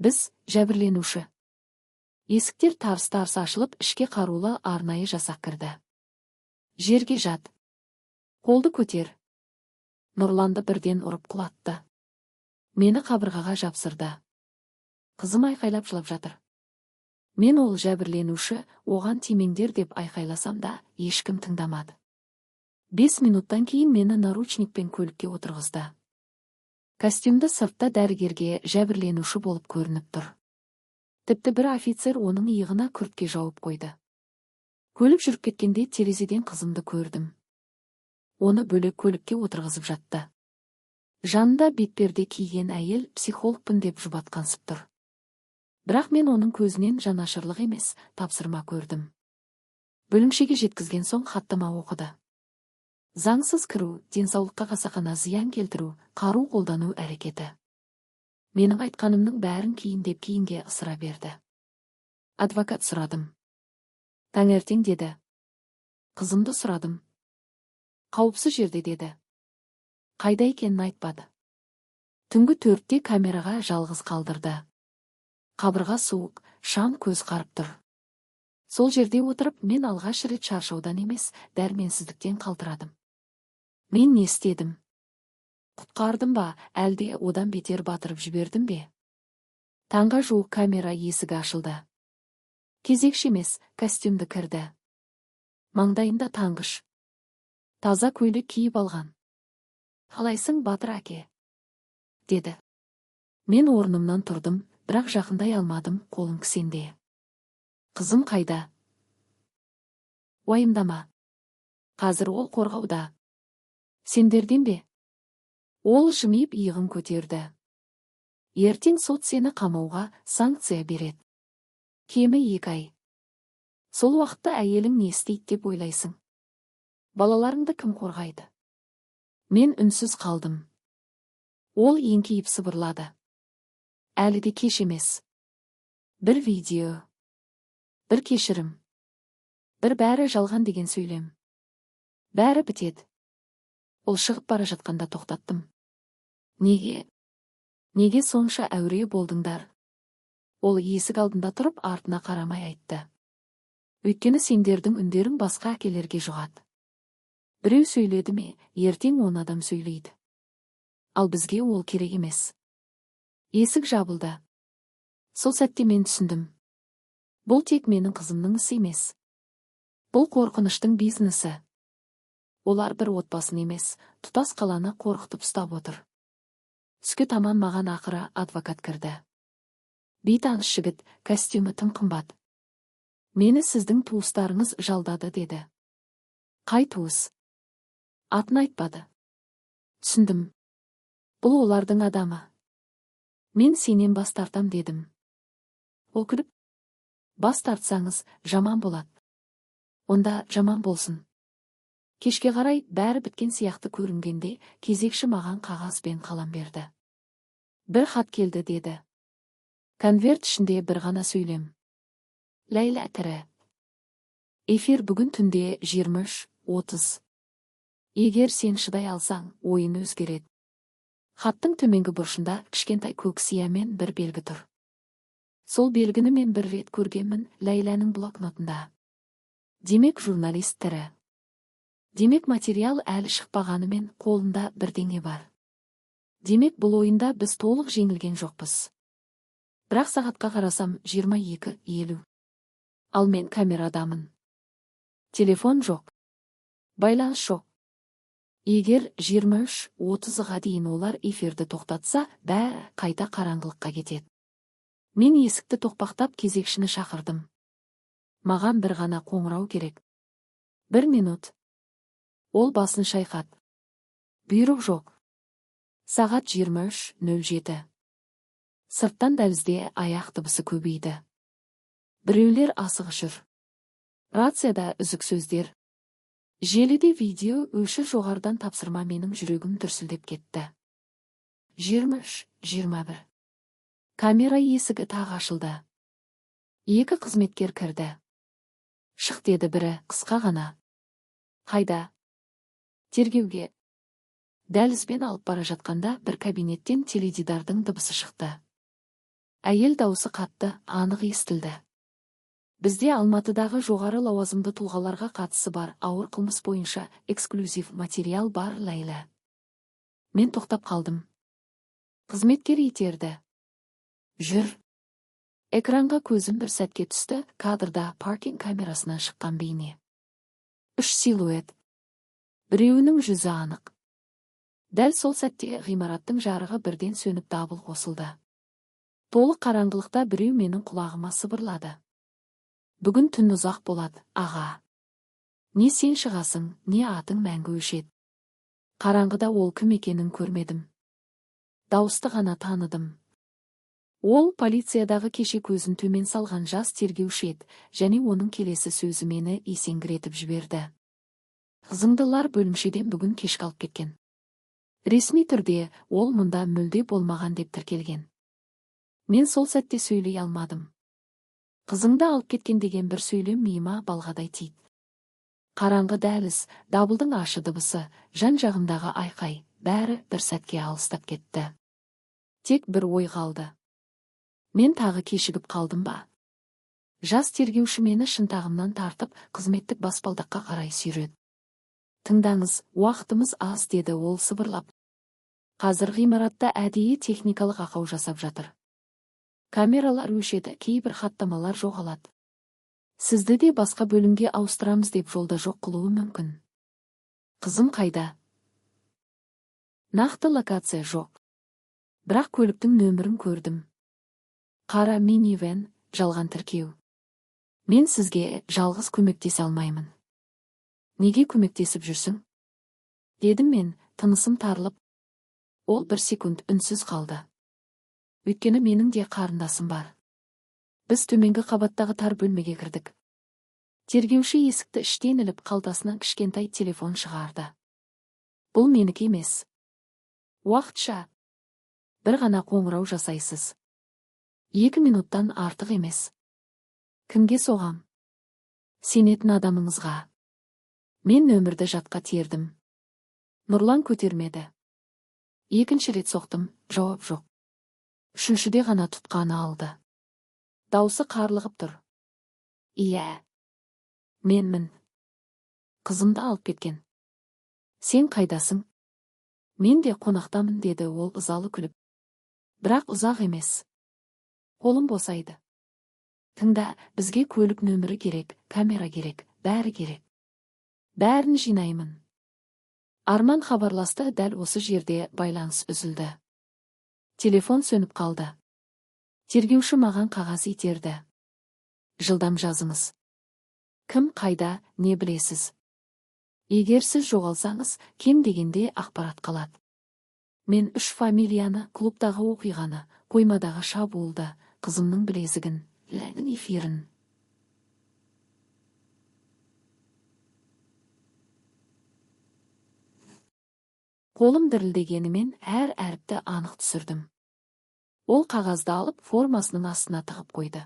Speaker 2: Біз жәбірленуші. Есіктер тарс-тарс ашылып, ішке қарулы арнайы жасақ кірді. Жерге жат. Қолды көтер. Нұрланды бірден ұрып құлатты. Мені қабырғаға жапсырды. Қызым айқайлап жылап жатыр. Мен ол жәбірленуші, оған тимеңдер деп айқайласам да, ешкім тыңдамады. 5 минуттан кейін мені наручникпен көлікке отырғызды. Костюмді сыртта дәрігерге жәбірленуші болып көрініп тұр. Тіпті бір офицер оның иығына күртке жауып қойды. Көлік жүріп кеткенде терезеден қызымды көрдім. Оны бөлек көлікке отырғызып жатты. Жанында бетперде киген әйел психологпын деп жұбатқансып тұр. Бірақ мен оның көзінен жанашырлық емес, тапсырма көрдім. Бөлімшеге жеткізген соң хаттама оқыды. Заңсыз кіру, денсаулыққа қасақана зиян келтіру, қару қолдану әрекеті. Менің айтқанымның бәрін кейіндеп кейінге ысыра берді. Адвокат сұрадым. Таңертең, деді. Қызымды сұрадым. Қауіпсіз жерде, деді. Қайда екенін айтпады. Түнгі 4-те камераға жалғыз қалдырды. Қабырға суық, шам көз қарып тұр. Сол жерде отырып, мен алғаш рет шаршаудан емес, дәрменсіздіктен қалтырадым. Мен не істедім? Құтқардым ба, әлде одан бетер батырып жібердім бе? Таңға жуық камера есігі ашылды. Кезекші емес, костюмді кірді. Маңдайында таңғыш. Таза көйлек киіп алған. Қалайсың, батыр әке? Деді. Мен орнымнан тұрдым. Бірақ жақындай алмадым, қолым кісенде. Қызым қайда? Уайымдама. Қазір ол қорғауда. Сендерден бе? Ол жымиып иығын көтерді. Ертең сот сені қамауға санкция береді. Кемі 2 ай. Сол уақытта әйелің не істейді деп ойлайсың? Балаларыңды кім қорғайды? Мен үнсіз қалдым. Ол еңкейіп сыбырлады. Әлі де кеш емес. Бір видео. Бір кешірім. Бір бәрі жалған деген сөйлем. Бәрі бітеді. Ол шығып бара жатқанда тоқтаттым. Неге? Неге сонша әуре болдыңдар? Ол есік алдында тұрып артына қарамай айтты. Өйткені сендердің үндерің басқа әкелерге жұғады. Біреу сөйледі ме, ертең 10 адам сөйлейді. Ал бізге ол керек емес. Есік жабылды. Сол сәтте мен түсіндім. Бұл тек менің қызымның ісі емес. Бұл қорқыныштың бизнесі. Олар бір отбасын емес, тұтас қаланы қорқытып ұстап отыр. Түске таман маған ақыры адвокат кірді. Бейтаныс жігіт, костюмі тым қымбат. Мені сіздің туыстарыңыз жалдады деді. Қай туыс? Атын айтпады. Түсіндім. Бұл олардың адамы. Мен сенен бас тартам дедім. Ол күліп, бас тартсаңыз жаман болады. Онда жаман болсын. Кешке қарай бәрі біткен сияқты көрінгенде кезекші маған қағаз бен қалам берді. Бір хат келді деді. Конверт ішінде бір ғана сөйлем. Ләйлә тірі. Эфир бүгін түнде 23:30. Егер сен шыдай алсаң, ойын өзгереді. Хаттың төменгі бұрышында кішкентай көк сиямен бір белгі тұр. Сол белгіні мен бір рет көргенмін Ләйләнің блокнотында. Демек журналист тірі. Демек материал әлі шықпағанымен қолында бірдеңе бар. Демек бұл ойында біз толық жеңілген жоқпыз. Бірақ сағатқа қарасам 22:50. Ал мен камерадамын. Телефон жоқ. Байланыс жоқ. Егер 23:30-ға дейін олар эфирді тоқтатса, бәрі қайта қараңғылыққа кетеді. Мен есікті тоқпақтап кезекшіні шақырдым. Маған бір ғана қоңырау керек. 1 минут. Ол басын шайқады. Бұйрық жоқ. Сағат 23:07. Сырттан дәлізде аяқ дыбысы көбейді. Біреулер асығыс жүр. Рацияда үзік сөздер. Желіде видео өші жоғардан тапсырма менің жүрегім дүрсілдеп кетті. 23:21. Камера есігі тағы ашылды. 2 қызметкер кірді. Шық деді бірі, қысқа ғана. Қайда? Тергеуге. Дәлізбен алып бара жатқанда бір кабинеттен теледидардың дыбысы шықты. Әйел дауысы қатты, анық естілді. Бізде Алматыдағы жоғары лауазымды тұлғаларға қатысы бар ауыр қылмыс бойынша эксклюзив материал бар Ләйлә. Мен тоқтап қалдым. Қызметкер итерді. Жүр. Экранға көзім бір сәтке түсті, кадрда паркинг камерасынан шыққан бейне. 3 силуэт. Біреуінің жүзі анық. Дәл сол сәтте ғимараттың жарығы бірден сөніп дабыл қосылды. Толық қараңғылықта біреу менің құлағыма сыбырлады. Бүгін түн ұзақ болады, аға. Не сен шығасың, не атың мәңгі өшеді. Қараңғыда ол кім екенін көрмедім. Дауысты ғана таныдым. Ол полициядағы кеше көзін төмен салған жас тергеуші еді, және оның келесі сөзі мені есеңгіретіп жіберді. Қызыңдылар бөлімшеден бүгін кешкі алып кеткен. Ресми түрде ол мұнда мүлде болмаған деп тіркелген. Мен сол сәтте сөйлей алмадым. Қызыңды алып кеткен деген бір сөйлем миыма балғадай тиді. Қараңғы дәліз, дабылдың ашы дыбысы, жан-жағымдағы айқай, бәрі бір сәтке алыстап кетті. Тек бір ой қалды. Мен тағы кешігіп қалдым ба? Жас тергеуші мені шынтағымнан тартып, қызметтік баспалдаққа қарай сүйреді. Тыңдаңыз, уақытымыз аз деді ол сыбырлап. Қазір ғимаратта әдейі техникалық ақау жасап жатыр. Камералар өшеді, кейбір хаттамалар жоғалады. Сізді де басқа бөлімге ауыстырамыз деп жолда жоқ қылуы мүмкін. Қызым қайда? Нақты локация жоқ. Бірақ көліктің нөмірін көрдім. Қара минивэн, жалған тіркеу. Мен сізге жалғыз көмектесе алмаймын. Неге көмектесіп жүрсің? Дедім мен, тынысым тарылып. Ол 1 секунд үнсіз қалды. Өйткені менің де қарындасым бар. Біз төменгі қабаттағы тар бөлмеге кірдік. Тергеуші есікті іштен іліп қалтасынан кішкентай телефон шығарды. Бұл менікі емес. Уақытша. Бір ғана қоңырау жасайсыз. 2 минуттан артық емес. Кімге соғам? Сенетін адамыңызға. Мен нөмірді жатқа тердім. Нұрлан көтермеді. 2-ші рет соқтым, жауап жоқ. 3-шіде ғана тұтқаны алды. Даусы қарлығып тұр. Иә. Менмін. Қызымды алып кеткен. Сен қайдасың? Мен де қонақтамын деді ол ызалы күліп. Бірақ ұзақ емес. Қолым босайды. Тыңда, бізге көлік нөмірі керек, камера керек, бәрі керек. Бәрін жинаймын. Арман хабарласты, дәл осы жерде байланыс үзілді. Телефон сөніп қалды. Тергеуші маған қағаз итерді. Жылдам жазыңыз. Кім қайда, не білесіз? Егер сіз жоғалсаңыз, кем дегенде ақпарат қалады. Мен 3 фамилияны, клубтағы оқиғаны, қоймадағы шабуылды, қызымның білезігін, ләңін эфирін. Қолым дірілдегенімен әр әріпті анық түсірдім. Ол қағазды алып формасының астына тығып қойды.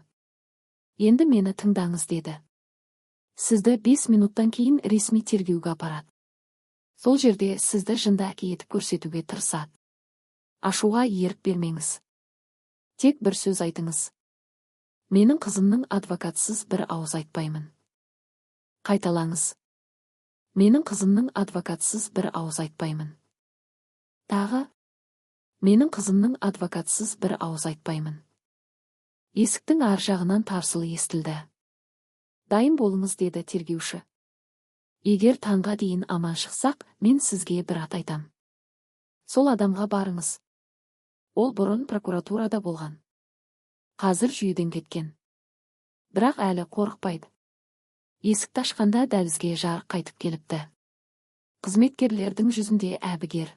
Speaker 2: Енді мені тыңдаңыз деді. Сізді 5 минуттан кейін ресми тергеуге апарады. Сол жерде сізді жындаки етіп көрсетуге тырысады. Ашуға ерік бермеңіз. Тек бір сөз айтыңыз. Менің қызымның адвокатсыз бір ауыз айтпаймын. Қайталаңыз. Менің қызымның адвокатсыз бір ауыз айтпаймын. Тағы. Менің қызымның адвокатсыз бір ауыз айтпаймын. Есіктің ар жағынан тарсылы естілді. Дайын болыңыз, деді тергеуші. Егер таңға дейін аман шықсақ, мен сізге бір ат айтам. Сол адамға барыңыз. Ол бұрын прокуратурада болған. Қазір жүйеден кеткен. Бірақ әлі қорықпайды. Есікті ашқанда дәлізге жарық қайтып келіпті. Қызметкерлердің жүзінде әбігер.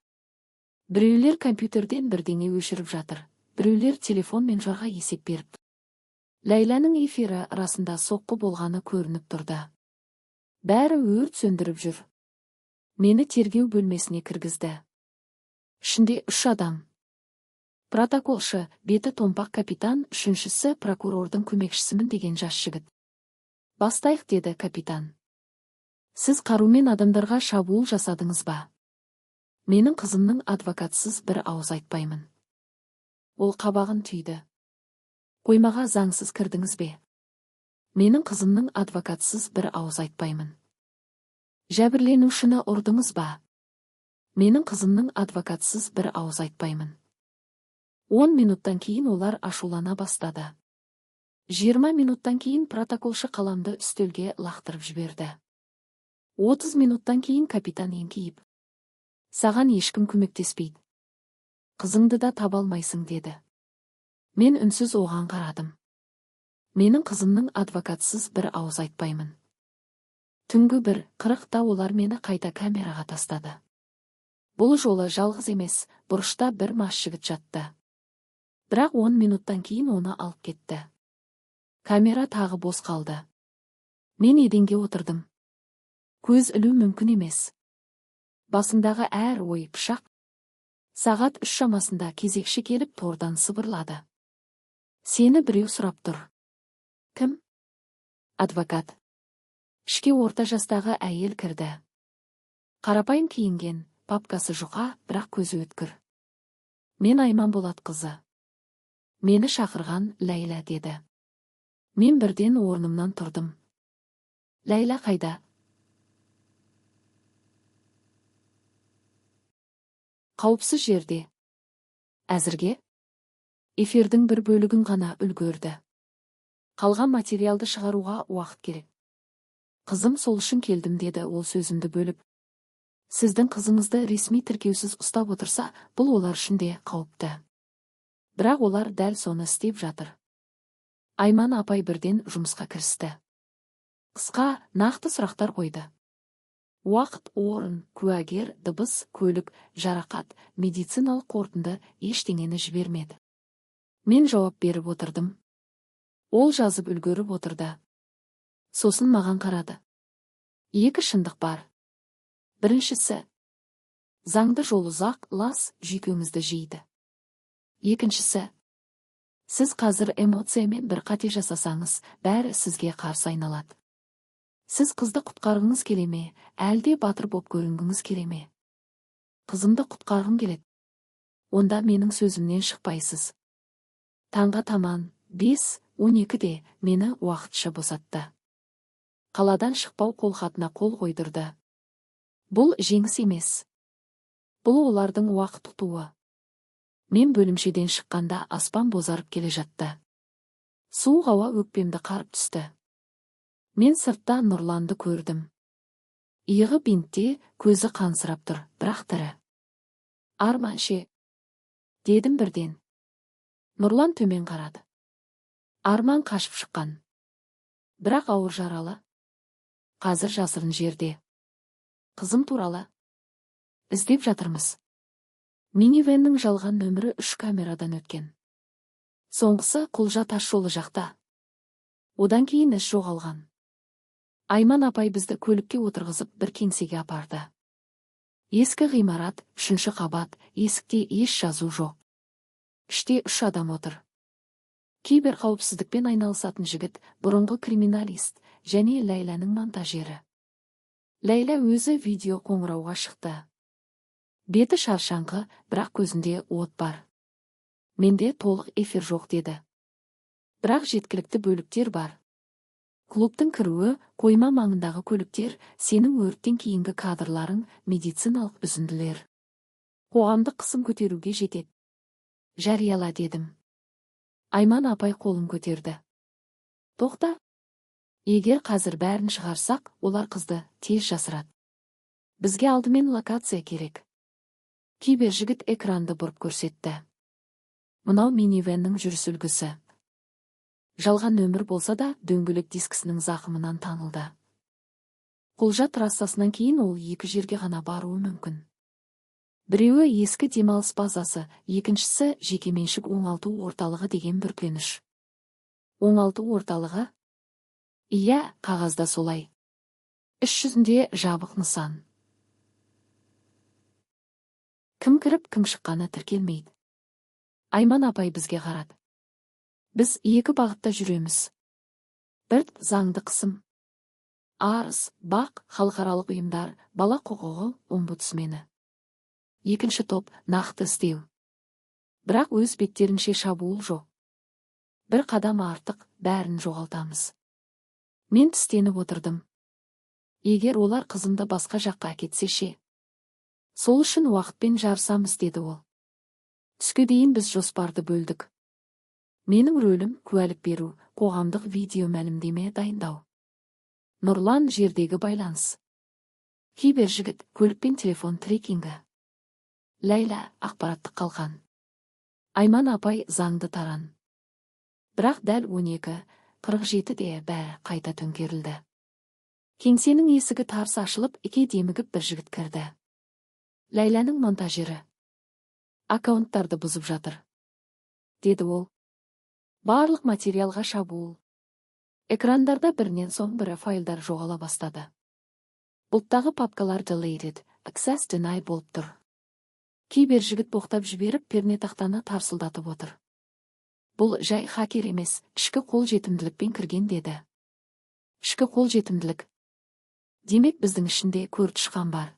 Speaker 2: Біреулер компьютерден бірдеңе өшіріп жатыр. Біреулер телефонмен жарға есеп беріп. Ләйләнің эфирі арасында соққы болғаны көрініп тұрды. Бәрі өрт сөндіріп жүр. Мені тергеу бөлмесіне кіргізді. Ішінде 3 адам. Протоколшы, беті томпақ капитан, үшіншісі прокурордың көмекшісімін деген жас жігіт. Бастайық, деді капитан. Сіз қарумен адамдарға шабуыл жасадыңыз ба? Менің қызымның адвокатсыз бір ауыз айтпаймын. Ол қабағын түйді. Қоймаға заңсыз кірдіңіз бе? Менің қызымның адвокатсыз бір ауыз айтпаймын. Жәбірленушіні ұрдыңыз ба? Менің қызымның адвокатсыз бір ауыз айтпаймын. 10 минуттан кейін олар ашулана бастады. 20 минуттан кейін протоколшы қаламды үстелге лақтырып жіберді. 30 минуттан кейін капитан еңкейіп. Саған ешкім көмектеспейді. Қызыңды да таба алмайсың, деді. Мен үнсіз оған қарадым. Менің қызымның адвокатсыз бір ауыз айтпаймын. Түнгі 1:40-та олар мені қайта камераға тастады. Бұл жолы жалғыз емес, бұрышта бір мас жігіт жатты. Бірақ 10 минуттан кейін оны алып кетті. Камера тағы бос қалды. Мен еденге отырдым. Көз ілу мүмкін емес. Басымдағы әр ой пышақ. Сағат 3 шамасында кезекші келіп тордан сыбырлады. Сені біреу сұрап тұр. Кім? Адвокат. Ішке орта жастағы әйел кірді. Қарапайым киінген, папкасы жұқа, бірақ көзі өткір. Мен Айман Болатқызы. Мені шақырған Ләйлә, деді. Мен бірден орнымнан тұрдым. Ләйлә қайда? Қауіпсіз жерде. Әзірге? Эфирдің бір бөлігін ғана үлгерді. Қалған материалды шығаруға уақыт керек. Қызым, сол үшін келдім, деді ол сөзімді бөліп. Сіздің қызыңызды ресми тіркеусіз ұстап отырса, бұл олар үшін де қауіпті. Бірақ олар дәл соны істеп жатыр. Айман апай бірден жұмысқа кірісті. Қысқа, нақты сұрақтар қойды. Уақыт, орын, куәгер, дыбыс, көлік, жарақат, медициналық қорытынды ештеңені жібермеді. Мен жауап беріп отырдым. Ол жазып үлгеріп отырды. Сосын маған қарады. 2 шындық бар. Біріншісі, заңды жол ұзақ, лас жүйкеңізді жейді. Екіншісі, сіз қазір эмоциямен бір қате жасасаңыз, бәрі сізге қарсы айналады. Сіз қызды құтқарғыңыз келе ме, әлде батыр боп көрінгіңіз келе ме? Қызымды құтқарғым келеді. Онда менің сөзімнен шықпайсыз. Таңға таман 5:12-де мені уақытша босатты. Қаладан шықпау қолхатына қол қойдырды. Бұл жеңіс емес. Бұл олардың уақыт ұтуы. Мен бөлімшеден шыққанда аспан бозарып келе жатты. Суық ауа өкпемді қарып түсті. Мен сыртта Нұрланды көрдім. Иығы бинтте, көзі қансырап тұр, бірақ тірі. Арман ше, дедім бірден. Нұрлан төмен қарады. Арман қашып шыққан. Бірақ ауыр жаралы. Қазір жасырын жерде. Қызым туралы іздеп жатырмыз. Минивеннің жалған нөмірі 3 камерадан өткен. Соңғысы Құлжа тас жолы жақта. Одан кейін із жоғалған. Айман апай бізді көлікке отырғызып бір кеңсеге апарды. Ескі ғимарат, 3-ші қабат, есікте еш жазу жоқ. Іште 3 адам отыр. Кибер қауіпсіздікпен айналысатын жігіт, бұрынғы криминалист, және Ләйләнің монтажері. Ләйлә өзі видео қоңырауға шықты. Беті шаршаңқы, бірақ көзінде от бар. Менде толық эфир жоқ деді. Бірақ жеткілікті бөліктер бар. Клубтың кіруі, қойма маңындағы көліктер, сенің өрттен кейінгі кадрларың, медициналық үзінділер. Қоғамдық қысым көтеруге жетеді. Жарияла дедім. Айман апай қолын көтерді. Тоқта. Егер қазір бәрін шығарсақ, олар қызды тез жасырады. Бізге алдымен локация керек. Кибер жігіт экранды бұрып көрсетті. Мынау минивеннің жүріс үлгісі. Жалған нөмір болса да, дөңгелек дискісінің зақымынан танылды. Құлжа трассасынан кейін ол 2 жерге ғана баруы мүмкін. Біреуі ескі демалыс базасы, екіншісі жекеменшік оңалту орталығы деген бүркеніш. Оңалту орталығы? Иә, қағазда солай. Іс жүзінде жабық нысан. Кім кіріп, кім шыққаны тіркелмейді. Айман апай бізге қарады. Біз 2 бағытта жүреміз. Бір заңды қысым. Арыз, бақ, халықаралық ұйымдар, бала құқығы, омбудсмені. Екінші топ нақты істеу. Бірақ өз беттерінше шабуыл жоқ. Бір қадам артық, бәрін жоғалтамыз. Мен тістеніп отырдым. Егер олар қызымды басқа жаққа әкетсе ше? Сол үшін уақытпен жарысамыз деді ол. Түске дейін біз жоспарды бөлдік. Менің рөлім куәлік беру, қоғамдық видео мәлімдеме дайындау. Нұрлан жердегі байланыс. Кибер жігіт, көлік пен телефон трекингі. Ләйлә, ақпараттық қалқан. Айман апай заңды таран. Бірақ дәл 12:47-де бәрі қайта төңкерілді. Кеңсенің есігі тарс ашылып, ике демігіп бір жігіт кірді. Ләйләнің монтажері. Аккаунттарды бұзып жатыр, деді ол. Барлық материалға шабуыл. Экрандарда бірінен соң бірі файлдар жоғала бастады. Бұлттағы папкалар deleted, access denied болып тұр. Кибер жігіт боқтап жіберіп, пернетақтаны тарсылдатып отыр. Бұл жай хакер емес, ішкі қол жетімділікпен кірген деді. Ішкі қол жетімділік. Демек біздің ішінде көрт шыққан бар.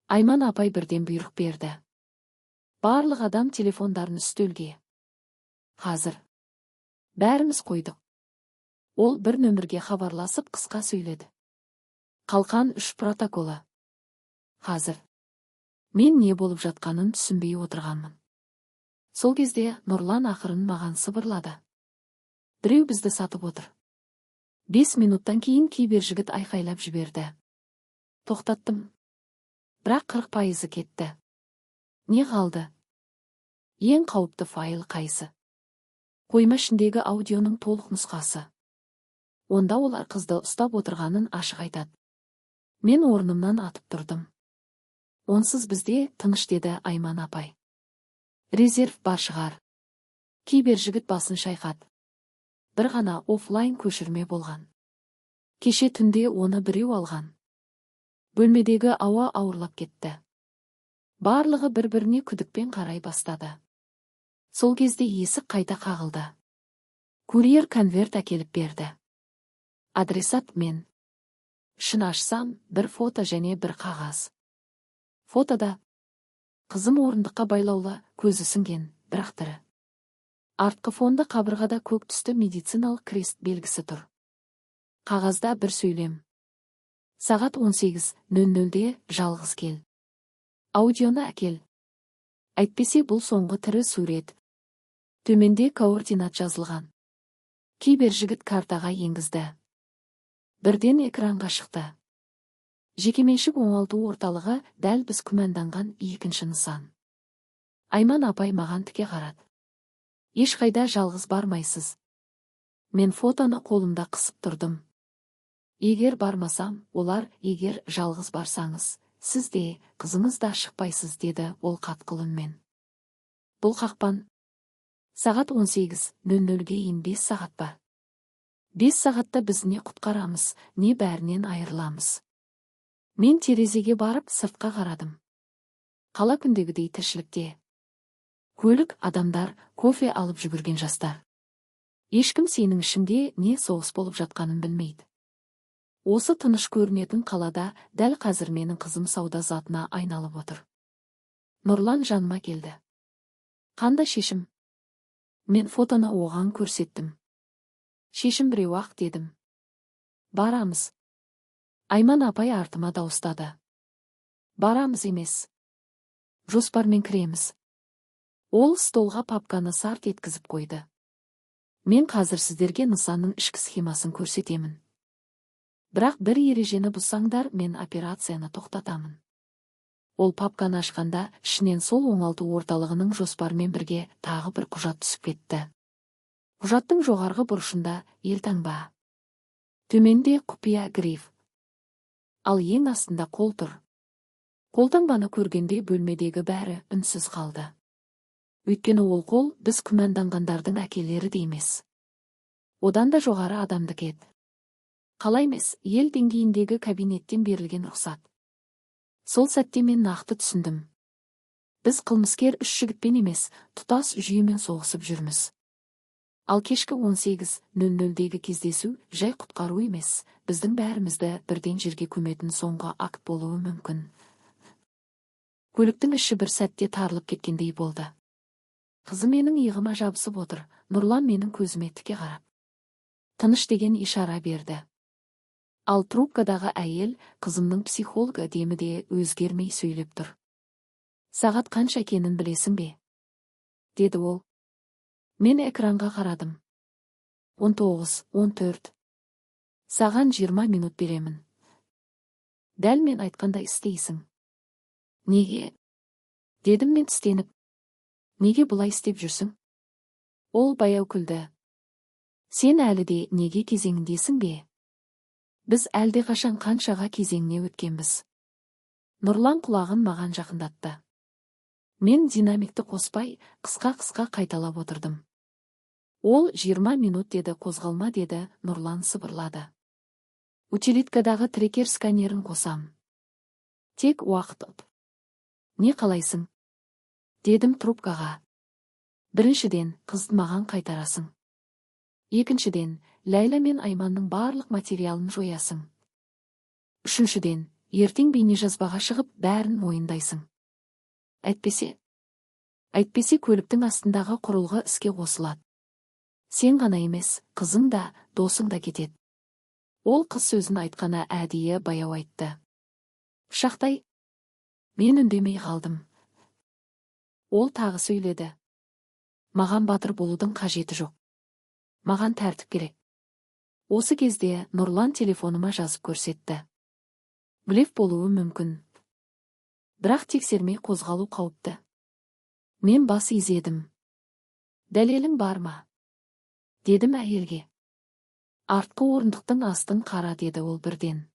Speaker 2: Айман апай бірден бұйрық берді. Барлық адам телефондарын үстелге. Қазір. Бәріміз қойдық. Ол бір нөмірге хабарласып қысқа сөйледі. Қалқан 3 протоколы. Қазір. Мен не болып жатқанын түсінбей отырғанмын. Сол кезде Нұрлан ақырын маған сыбырлады. Біреу бізді сатып отыр. 5 минуттан кейін кибер жігіт айқайлап жіберді. Тоқтаттым. Бірақ 40% кетті. Не қалды? Ең қауіпті файл қайсы? Қойма ішіндегі аудионың толық нұсқасы. Онда олар қызды ұстап отырғанын ашық айтады. Мен орнымнан атып тұрдым. Онсыз бізде тыныш деді Айман апай. Резерв бар шығар. Кибер жігіт басын шайқады. Бір ғана офлайн көшірме болған. Кеше түнде оны біреу алған. Бөлмедегі ауа ауырлап кетті. Барлығы бір-біріне күдікпен қарай бастады. Сол кезде есік қайта қағылды. Курьер конверт әкеліп берді. Адресат мен. Шын ашсам, бір фото және бір қағаз. Фотода қызым орындыққа байлаулы, көзі сіңген, бірақ тірі. Артқы фонды қабырғада көк түсті медициналық крест белгісі тұр. Қағазда бір сөйлем. Сағат 18:00-де жалғыз кел. Аудионы әкел. Әйтпесе бұл соңғы тірі сурет. Төменде координат жазылған. Кейбір жігіт картаға енгізді. Бірден экранға шықты. Жекеменшік оңалту орталығы дәл біз күмәнданған екінші нысан. Айман апай маған тіке қарады. Ешқайда жалғыз бармайсыз. Мен фотоны қолымда қысып тұрдым. Егер бармасам, егер жалғыз барсаңыз, сіз де, қызыңыз да шықпайсыз, деді ол қатқыл үнмен. Бұл қақпан. Сағат 18:00-ге 5 сағат бар. 5 сағатта біз не құтқарамыз, не бәрінен айырыламыз. Мен терезеге барып сыртқа қарадым. Қала күндегідей тіршілікте. Көлік, адамдар, кофе алып жүгірген жастар. Ешкім сенің ішінде не соғыс болып жатқанын білмейді. Осы тыныш көрінетін қалада дәл қазір менің қызым сауда затына айналып отыр. Нұрлан жаныма келді. Қандай шешім? Мен фотоны оған көрсеттім. Шешім біреу-ақ, дедім. Барамыз. Айман апай артыма дауыстады. Барамыз емес. Жоспармен кіреміз. Ол столға папканы сарт еткізіп қойды. Мен қазір сіздерге нысанның ішкі схемасын көрсетемін. Бірақ бір ережені бұзсаңдар, мен операцияны тоқтатамын. Ол папканы ашқанда, ішінен сол оңалту орталығының жоспарымен бірге тағы бір құжат түсіп кетті. Құжаттың жоғарғы бұрышында елтаңба. Төменде құпия гриф. Ал ең астында қол тұр. Қолтаңбаны көргенде бөлмедегі бәрі үнсіз қалды. Өйткені ол қол біз күмәнданғандардың әкелері де емес. Одан да жоғары адамдық еді. Қалай емес, ел деңгейіндегі кабинеттен берілген рұқсат. Сол сәтте мен нақты түсіндім. Біз қылмыскер 3 жігітпен емес, тұтас жүйемен соғысып жүрміз. Ал кешкі 18:00-дегі кездесу жай құтқару емес, біздің бәрімізді бірден жерге көметін соңғы акт болуы мүмкін. Көліктің іші бір сәтте тарылып кеткендей болды. Қызым менің иығыма жабысып отыр, Нұрлан менің көзіме тіке қарап. Тыныш деген ишара берді. Ал трубкадағы әйел, қызымның психологы демі де өзгермей сөйлеп тұр. Сағат қанша екенін білесің бе? Деді ол. Мен экранға қарадым. 19:14. Саған 20 минут беремін. Дәл мен айтқанда істейсің. Неге? Дедім мен тістеніп. Неге бұлай істеп жүрсің? Ол баяу күлді. Сен әлі де неге кезеңіндесің бе? Біз әлде қашан қаншаға кезеңіне өткенбіз. Нұрлан құлағын маған жақындатты. Мен динамикті қоспай, қысқа қайталап отырдым. Ол 20 минут деді, қозғалма, деді, Нұрлан сыбырлады. Утилиткадағы трекер сканерін қосам. Тек уақыт. Не қалайсың? Дедім трубкаға. Біріншіден, қызды маған қайтарасың. Екіншіден, Ләйла мен Айманның барлық материалын жоясың. Үшіншіден, ертең бейнежазбаға шығып бәрін мойындайсың. Әйтпесе көліктің астындағы құрылғы іске қосылады. Сен ғана емес, қызың да, досың да кетеді. Ол қыз сөзін айтқана әдейі баяу айтты. Пышақтай. Мен үндемей қалдым. Ол тағы сөйледі. Маған батыр болудың қажеті жоқ. Маған тәртіп керек. Осы кезде Нұрлан телефоныма жазып көрсетті. Блеф болуы мүмкін. Бірақ тексермей қозғалу қауіпті. Мен бас изедім. Дәлелің бар ма? Дедім әйелге. Артқы орындықтың астын қара, деді ол бірден.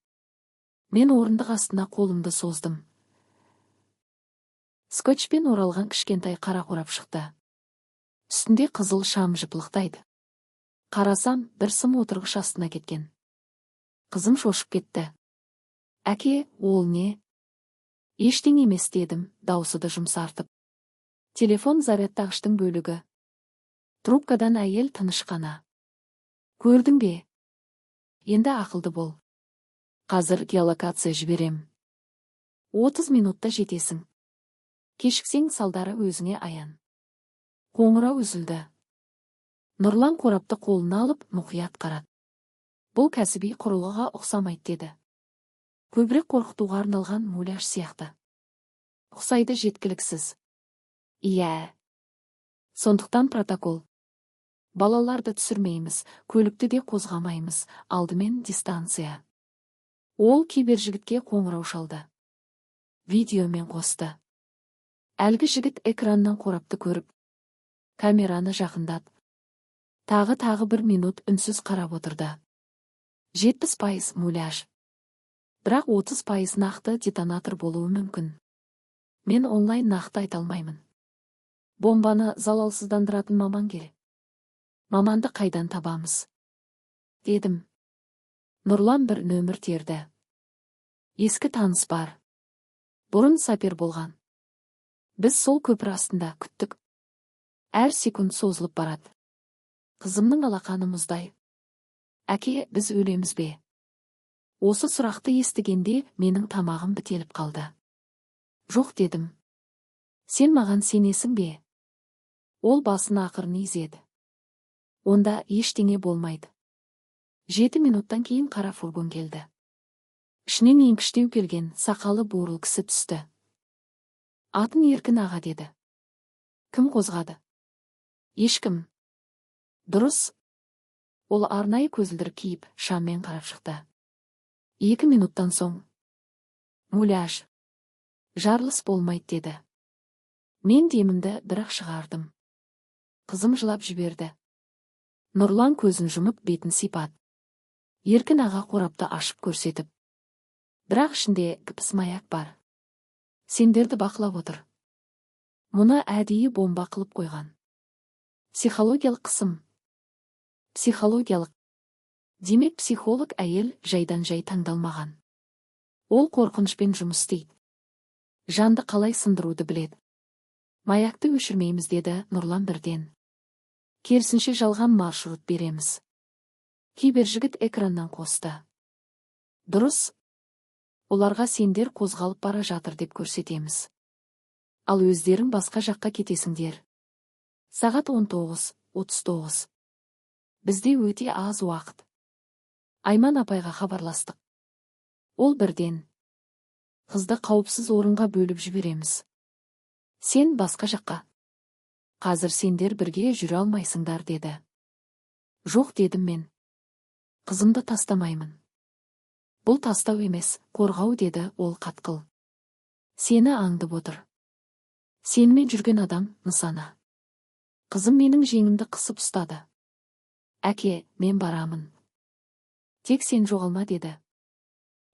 Speaker 2: Мен орындық астына қолымды создым. Скотчпен оралған кішкентай қара қорап шықты. Үстінде қызыл шам жыпылықтайды. Қарасам, бір сым отырғыш астына кеткен. Қызым шошып кетті. Әке, ол не? Ештеңе емес, дедім, дауысыды жұмсартып. Телефон зарядтағыштың бөлігі. Трубкадан әйел тыныш қана. Көрдің бе? Енді ақылды бол. Қазір геолокация жіберем. 30 минутта жетесің. Кешіксең салдары өзіңе аян. Қоңырау үзілді. Нұрлан қорапты қолына алып мұқият қарады. Бұл кәсіби құрылғыға ұқсамайды, деді. Көбірек қорқытуға арналған муляж сияқты. Ұқсайды, жеткіліксіз. Иә. Сондықтан протокол. Балаларды түсірмейміз, көлікті де қозғамаймыз, алдымен дистанция. Ол кибер жігітке қоңырау шалды. Видеомен қосты. Әлгі жігіт экраннан қорапты көріп, камераны жақындап, тағы бір минут үнсіз қарап отырды. 70% муляж. Бірақ 30% нақты детонатор болуы мүмкін. Мен онлайн нақты айта алмаймын. Бомбаны залалсыздандыратын маман керек. Маманды қайдан табамыз? Дедім. Нұрлан бір нөмір терді. Ескі таныс бар. Бұрын сапер болған. Біз сол көпір астында күттік. Әр секунд созылып барады. Қызымның алақаны мұздай. Әке, біз өлеміз бе? Осы сұрақты естігенде менің тамағым бітеліп қалды. Жоқ дедім. Сен маған сенесің бе? Ол басын ақырын изеді. Онда ештеңе болмайды. 7 минуттан кейін қара фургон келді. Ішінен еңкіштеу келген сақалы бурыл кісі түсті. Атын Еркін аға деді. Кім қозғады? Ешкім. Дұрыс. Ол арнайы көзілдірік киіп, шаммен қарап шықты. 2 минуттан соң. Муляж. Жарылыс болмайды деді. Мен демімді бірақ шығардым. Қызым жылап жіберді. Нұрлан көзін жұмып бетін сипат. Еркін аға қорапты ашып көрсетіп. Бірақ ішінде гіпс-маяк бар. Сендерді бақылап отыр. Мұны әдейі бомба қылып қойған. Психологиялық қысым. Психологиялық. Демек психолог әйел жайдан жай таңдалмаған. Ол қорқынышпен жұмыс істейді. Жанды қалай сындыруды біледі. Маякты өшірмейміз деді Нұрлан бірден. Керісінше жалған маршрут береміз. Кибер жігіт экраннан қосты. Дұрыс. Оларға сендер қозғалып бара жатыр деп көрсетеміз. Ал өздерің басқа жаққа кетесіңдер. Сағат 19:39. Бізде өте аз уақыт. Айман апайға хабарластық. Ол бірден. Қызды қауіпсіз орынға бөліп жібереміз. Сен басқа жаққа. Қазір сендер бірге жүре алмайсыңдар деді. Жоқ дедім мен. Қызымды тастамаймын. Бұл тастау емес, қорғау деді ол қатқыл. Сені аңдып отыр. Сенімен жүрген адам нысана. Қызым менің жеңімді қысып ұстады. Әке, мен барамын. Тек сен жоғалма деді.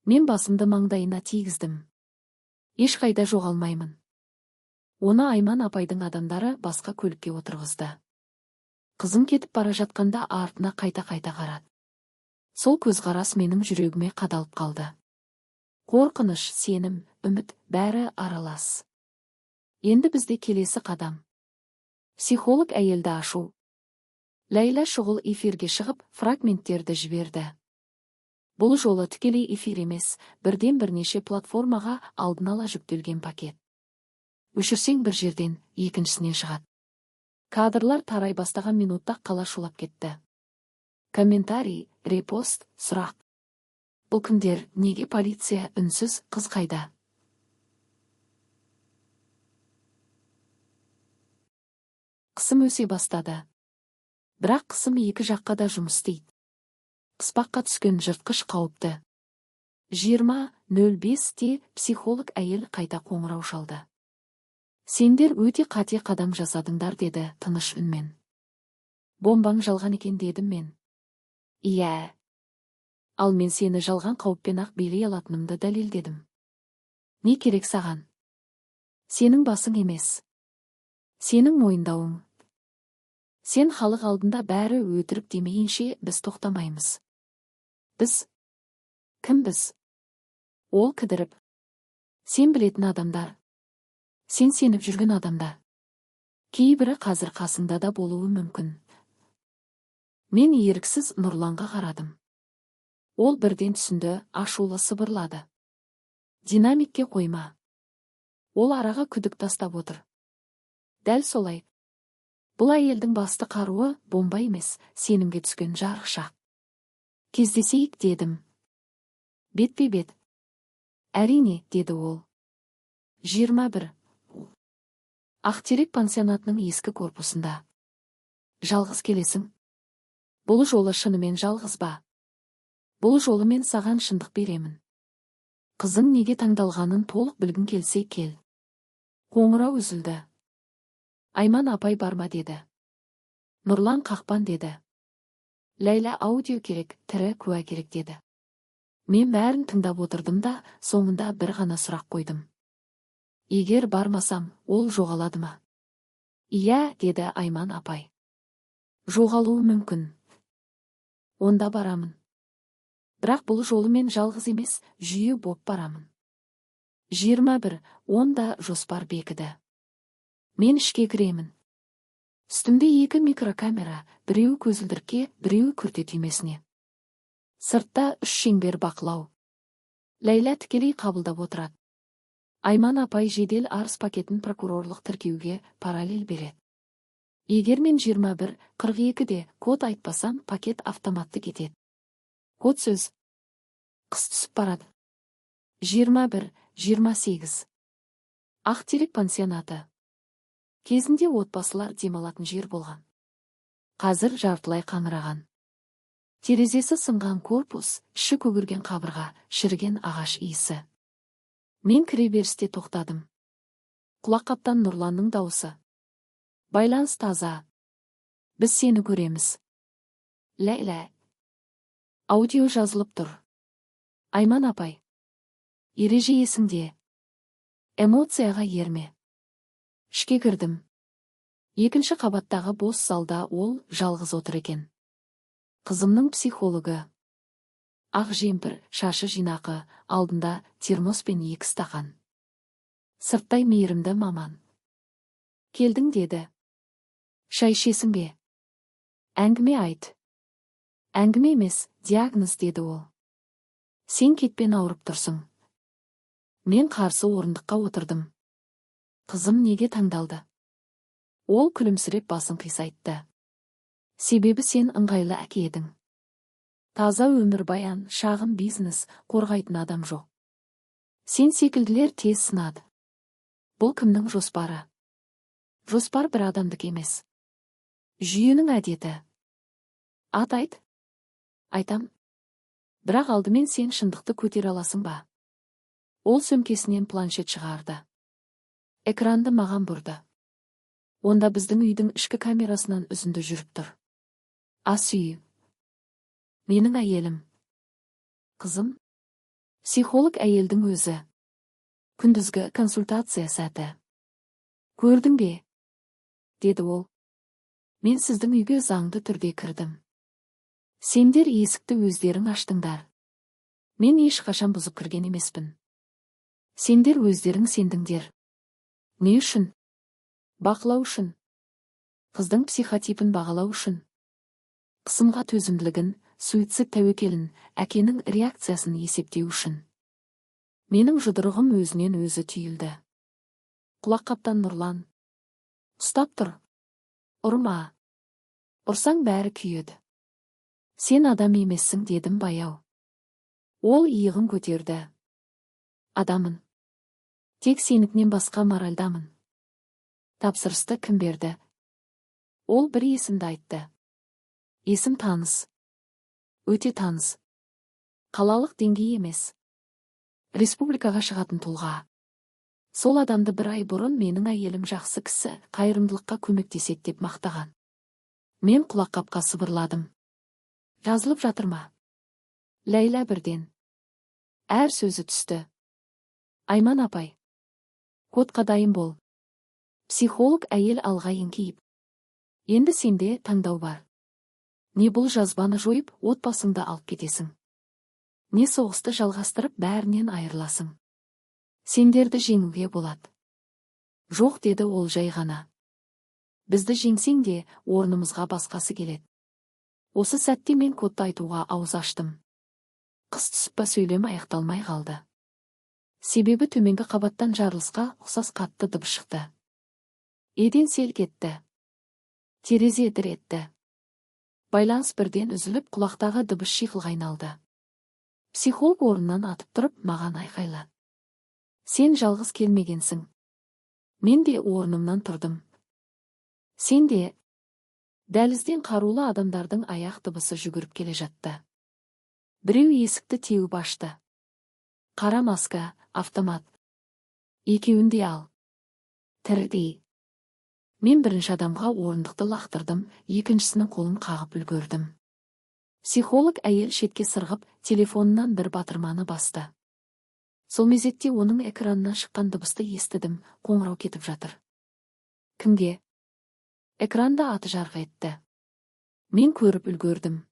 Speaker 2: Мен басымды маңдайына тигіздім. Ешқайда жоғалмаймын. Оны Айман апайдың адамдары басқа көлікке отырғызды. Қызым кетіп бара жатқанда артына қайта-қайта қарады. Сол көзқарас менің жүрегіме қадалып қалды. Қорқыныш, сенім, үміт, бәрі аралас. Енді бізде келесі қадам. Психолог әйелді ашу. Ләйла шұғыл эфирге шығып, фрагменттерді жіберді. Бұл жолы тікелей эфир емес, бірден бірнеше платформаға алдын ала жүктелген пакет. Өшірсең бір жерден, екіншісінен шығады. Кадрлар тарай бастаған минутта қала шулап кетті. Комментарий, репост, сұрақ. Бұл кімдер, неге полиция үнсіз, қыз қайда? Қысым өсе бастады. Бірақ қысым екі жаққа да жұмыс істейді. Қыспаққа түскен жыртқыш қауіпті. 20:05-те психолог әйел қайта қоңырау шалды. Сендер өте қате қадам жасадыңдар деді тыныш үнмен. Бомбаң жалған екен дедім мен. Иә. Ал мен сені жалған қауіппен ақ билей алатынымды дәлелдедім. Не керек саған? Сенің басың емес. Сенің мойындауың. Сен халық алдында бәрі өтірік демейінше біз тоқтамаймыз. Біз? Кім біз? Ол кідіріп. Сен білетін адамдар. Сен сеніп жүрген адамдар. Кейбірі қазір қасында да болуы мүмкін. Мен еріксіз Нұрланға қарадым. Ол бірден түсінді, ашулы сыбырлады. Динамикке қойма. Ол араға күдік тастап отыр. Дәл солай. Бұл әйелдің басты қаруы бомба емес, сенімге түскен жарықшақ. Кездесейік дедім. Бетпе-бет. Әрине, деді ол. 21. Ақтерек пансионатының ескі корпусында. Жалғыз келесің? Бұл жолы шынымен жалғыз ба? Бұл жолы мен саған шындық беремін. Қызың неге таңдалғанын толық білгің келсе кел. Қоңырау үзілді. Айман апай барма деді. Нұрлан қақпан деді. Ләйла аудио керек, тірі куә керек деді. Мен бәрін тыңдап отырдым да, соңында бір ғана сұрақ қойдым. Егер бармасам, ол жоғалады ма? Иә, деді Айман апай. Жоғалуы мүмкін. Онда барамын. Бірақ бұл жолы мен жалғыз емес, жүйе боп барамын. 21, онда жоспар бекіді. Мен ішке кіремін. Үстімде 2 микрокамера, біреуі көзілдірікке, біреуі күрте түймесіне. Сыртта 3 шеңбер бақылау. Ләйла тікелей қабылдап отырады. Айман апай жедел арыз пакетін прокурорлық тіркеуге параллель береді. Егер мен 21:42-де код айтпасам, пакет автоматты кетеді. Код сөз. Қыс түсіп барады. 21:28. Ақтерек пансионаты. Кезінде отбасылар демалатын жер болған. Қазір жартылай қаңыраған. Терезесі сынған корпус, іші көгерген қабырға, шіріген ағаш иісі. Мен кіреберісте тоқтадым. Құлаққаптан Нұрланның дауысы. Байланыс таза. Біз сені көреміз. Ләйла. Аудио жазылып тұр. Айман апай. Ереже есіңде. Эмоцияға ерме. Ішке кірдім. Екінші қабаттағы бос залда ол жалғыз отыр екен. Қызымның психологы. Ақ жемпір, шашы жинақы, алдында термос пен 2 стақан. Сырттай мейірімді маман. Келдің деді. Шай ішесің бе? Әңгіме айт. Әңгіме емес, диагноз деді ол. Сен кетпен ауырып тұрсың. Мен қарсы орындыққа отырдым. Қызым неге таңдалды? Ол күлімсіреп басын қисайтты. Себебі сен ыңғайлы әке едің. Таза өмірбаян, шағын бизнес, қорғайтын адам жоқ. Сен секілділер тез сынады. Бұл кімнің жоспары? Жоспар бір адамдық емес. Жүйенің әдеті. Ат айт. Айтам. Бірақ алдымен сен шындықты көтере аласың ба? Ол сөмкесінен планшет шығарды. Экранды маған бұрды. Онда біздің үйдің ішкі камерасынан үзінді жүріп тұр. Ас үйі. Менің әйелім. Қызым. Психолог әйелдің өзі. Күндізгі консультация сәті. Көрдің бе? Деді ол. Мен сіздің үйге заңды түрде кірдім. Сендер есікті өздерің аштыңдар. Мен ешқашан бұзып кірген емеспін. Сендер өздерің сендіңдер. Не үшін? Бақылау үшін. Қыздың психотипін бағалау үшін. Қысымға төзімділігін, суицид тәуекелін, әкенің реакциясын есептеу үшін. Менің жұдырығым өзінен өзі түйілді. Құлаққаптан Нұрлан. Ұстап тұр. Ұрма. Ұрсаң бәрі күйеді. Сен адам емессің дедім баяу. Ол иығын көтерді. Адамын. Тек сенікінен басқа моральдамын. Тапсырысты кім берді? Ол бір есімді айтты. Есім таныс. Өте таныс. Қалалық деңгей емес. Республикаға шығатын тұлға. Сол адамды бір ай бұрын менің әйелім жақсы кісі, қайырымдылыққа көмектеседі деп мақтаған. Мен құлаққапқа сыбырладым. Жазылып жатыр ма? Ләйла бірден. Әр сөзі түсті. Айман апай. Кодқа дайын бол. Психолог әйел алға еңкейіп. Енді сенде таңдау бар. Не бұл жазбаны жойып, отбасыңды алып кетесің. Не соғысты жалғастырып бәрінен айырыласың. Сендерді жеңуге болады. Жоқ деді ол жай ғана. Бізді жеңсең де орнымызға басқасы келеді. Осы сәтте мен кодты айтуға ауыз аштым. Қыс түсіп па сөйлем аяқталмай қалды. Себебі төменгі қабаттан жарылысқа ұқсас қатты дыбыс шықты. Еден селк етті. Терезе дір етті. Байланыс бірден үзіліп, құлақтағы дыбыс шиқылға айналды. Психолог орнынан атып тұрып маған айқайлады. Сен жалғыз келмегенсің. Мен де орнымнан тұрдым. Сен де. Дәлізден қарулы адамдардың аяқ дыбысы жүгіріп келе жатты. Біреу есікті теуіп ашты. Қара маска, автомат. Екеуін де ал. Тірідей. Мен бірінші адамға орындықты лақтырдым, екіншісінің қолын қағып үлгердім. Психолог әйел шетке сырғып, телефонынан бір батырманы басты. Сол мезетте оның экранынан шыққан дыбысты естідім, қоңырау кетіп жатыр. Кімге? Экранда аты жарқ етті. Мен көріп үлгердім.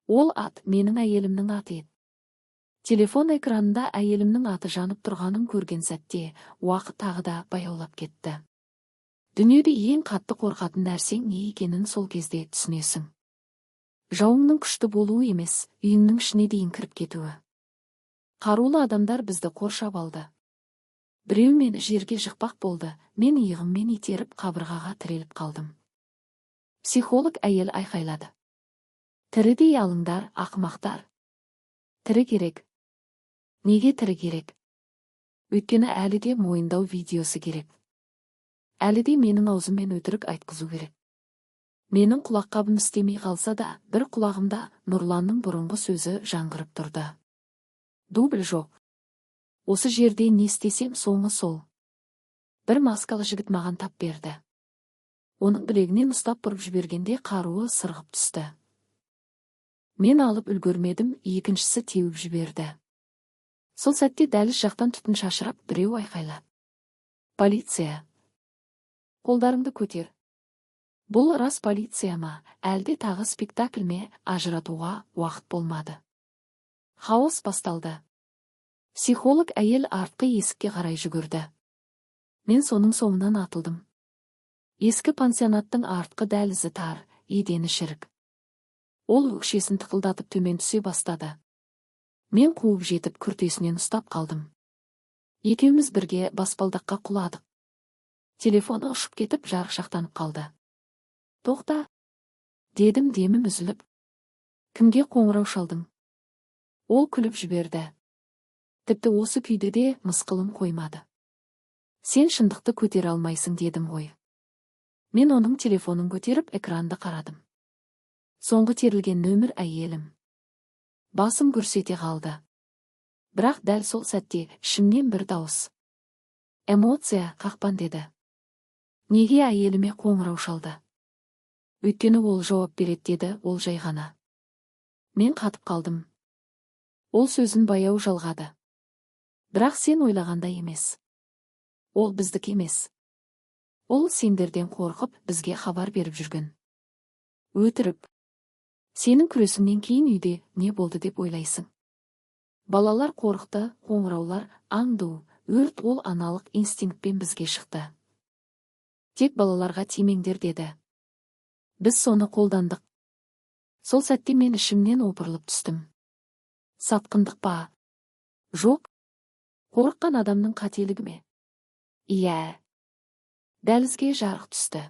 Speaker 2: Ол ат менің әйелімнің аты еді. Телефон экранында әйелімнің аты жанып тұрғанын көрген сәтте, уақыт тағы да баяулап кетті. Дүниеде ең қатты қорқатын нәрсең не екенін сол кезде түсінесің. Жауыңның күшті болуы емес, үйіңнің ішіне дейін кіріп кетуі. Қарулы адамдар бізді қоршап алды. Біреу мені жерге жықпақ болды, мен иығыммен итеріп қабырғаға тіреліп қалдым. Психолог әйел айқайлады. Тірідей алыңдар, ақымақтар. Тірі керек. Неге тірі керек? Өйткені әлі де мойындау видеосы керек. Әлі де менің аузыммен өтірік айтқызу керек. Менің құлаққабым істемей қалса да, бір құлағымда Нұрланның бұрынғы сөзі жаңғырып тұрды. Дубль жоқ. Осы жерде не істесем соңы сол. Бір маскалы жігіт маған тап берді. Оның білегінен ұстап бұрып жібергенде қаруы сырғып түсті. Мен алып үлгермедім, екіншісі теуіп жіберді. Сол сәтте дәліз жақтан түтін шашырап, біреу айқайлады. Полиция. Қолдарыңды көтер. Бұл рас полиция ма, әлде тағы спектакль ме, ажыратуға уақыт болмады. Хаос басталды. Психолог әйел артқы есікке қарай жүгірді. Мен соның соңынан атылдым. Ескі пансионаттың артқы дәлізі тар, едені шірік. Ол өкшесін тықылдатып төмен түсе бастады. Мен қуып жетіп күртесінен ұстап қалдым. Екеуміз бірге баспалдаққа құладық. Телефоны ұшып кетіп жарықшақтанып қалды. Тоқта, дедім демім үзіліп. Кімге қоңырау шалдың? Ол күліп жіберді. Тіпті осы күйде де мысқылым қоймады. Сен шындықты көтере алмайсың дедім ғой. Мен оның телефонын көтеріп экранды қарадым. Соңғы терілген нөмір әйелім. Басым көрсете қалды. Бірақ дәл сол сәтте ішімнен бір дауыс. Эмоция қақпан деді. Неге әйеліме қоңырау шалды? Өйткені ол жауап береді деді ол жай ғана. Мен қатып қалдым. Ол сөзін баяу жалғады. Бірақ сен ойлағандай емес. Ол біздік емес. Ол сендерден қорқып бізге хабар беріп жүрген. Өтірік. Сенің күресіңнен кейін үйде не болды деп ойлайсың. Балалар қорықты, қоңыраулар, аңду, өрт ол аналық инстинктпен бізге шықты. Тек балаларға тимеңдер деді. Біз соны қолдандық. Сол сәтте мен ішімнен опырылып түстім. Сатқындық па? Жоқ. Қорыққан адамның қателігі ме? Иә. Дәлізге жарық түсті.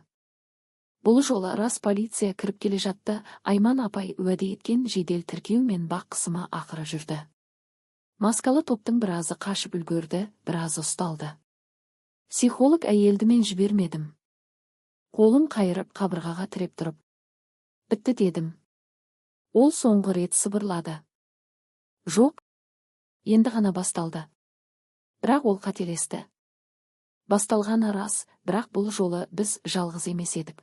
Speaker 2: Бұл жолы рас полиция кіріп келе жатты, Айман апай уәде еткен жедел тіркеу мен бақ қысымы ақыры жүрді. Маскалы топтың біразы қашып үлгерді, біразы ұсталды. Психолог әйелді мен жібермедім. Қолын қайырып қабырғаға тіреп тұрып. Бітті дедім. Ол соңғы рет сыбырлады. Жоқ. Енді ғана басталды. Бірақ ол қателесті. Басталғаны рас, бірақ бұл жолы біз жалғыз емес едік.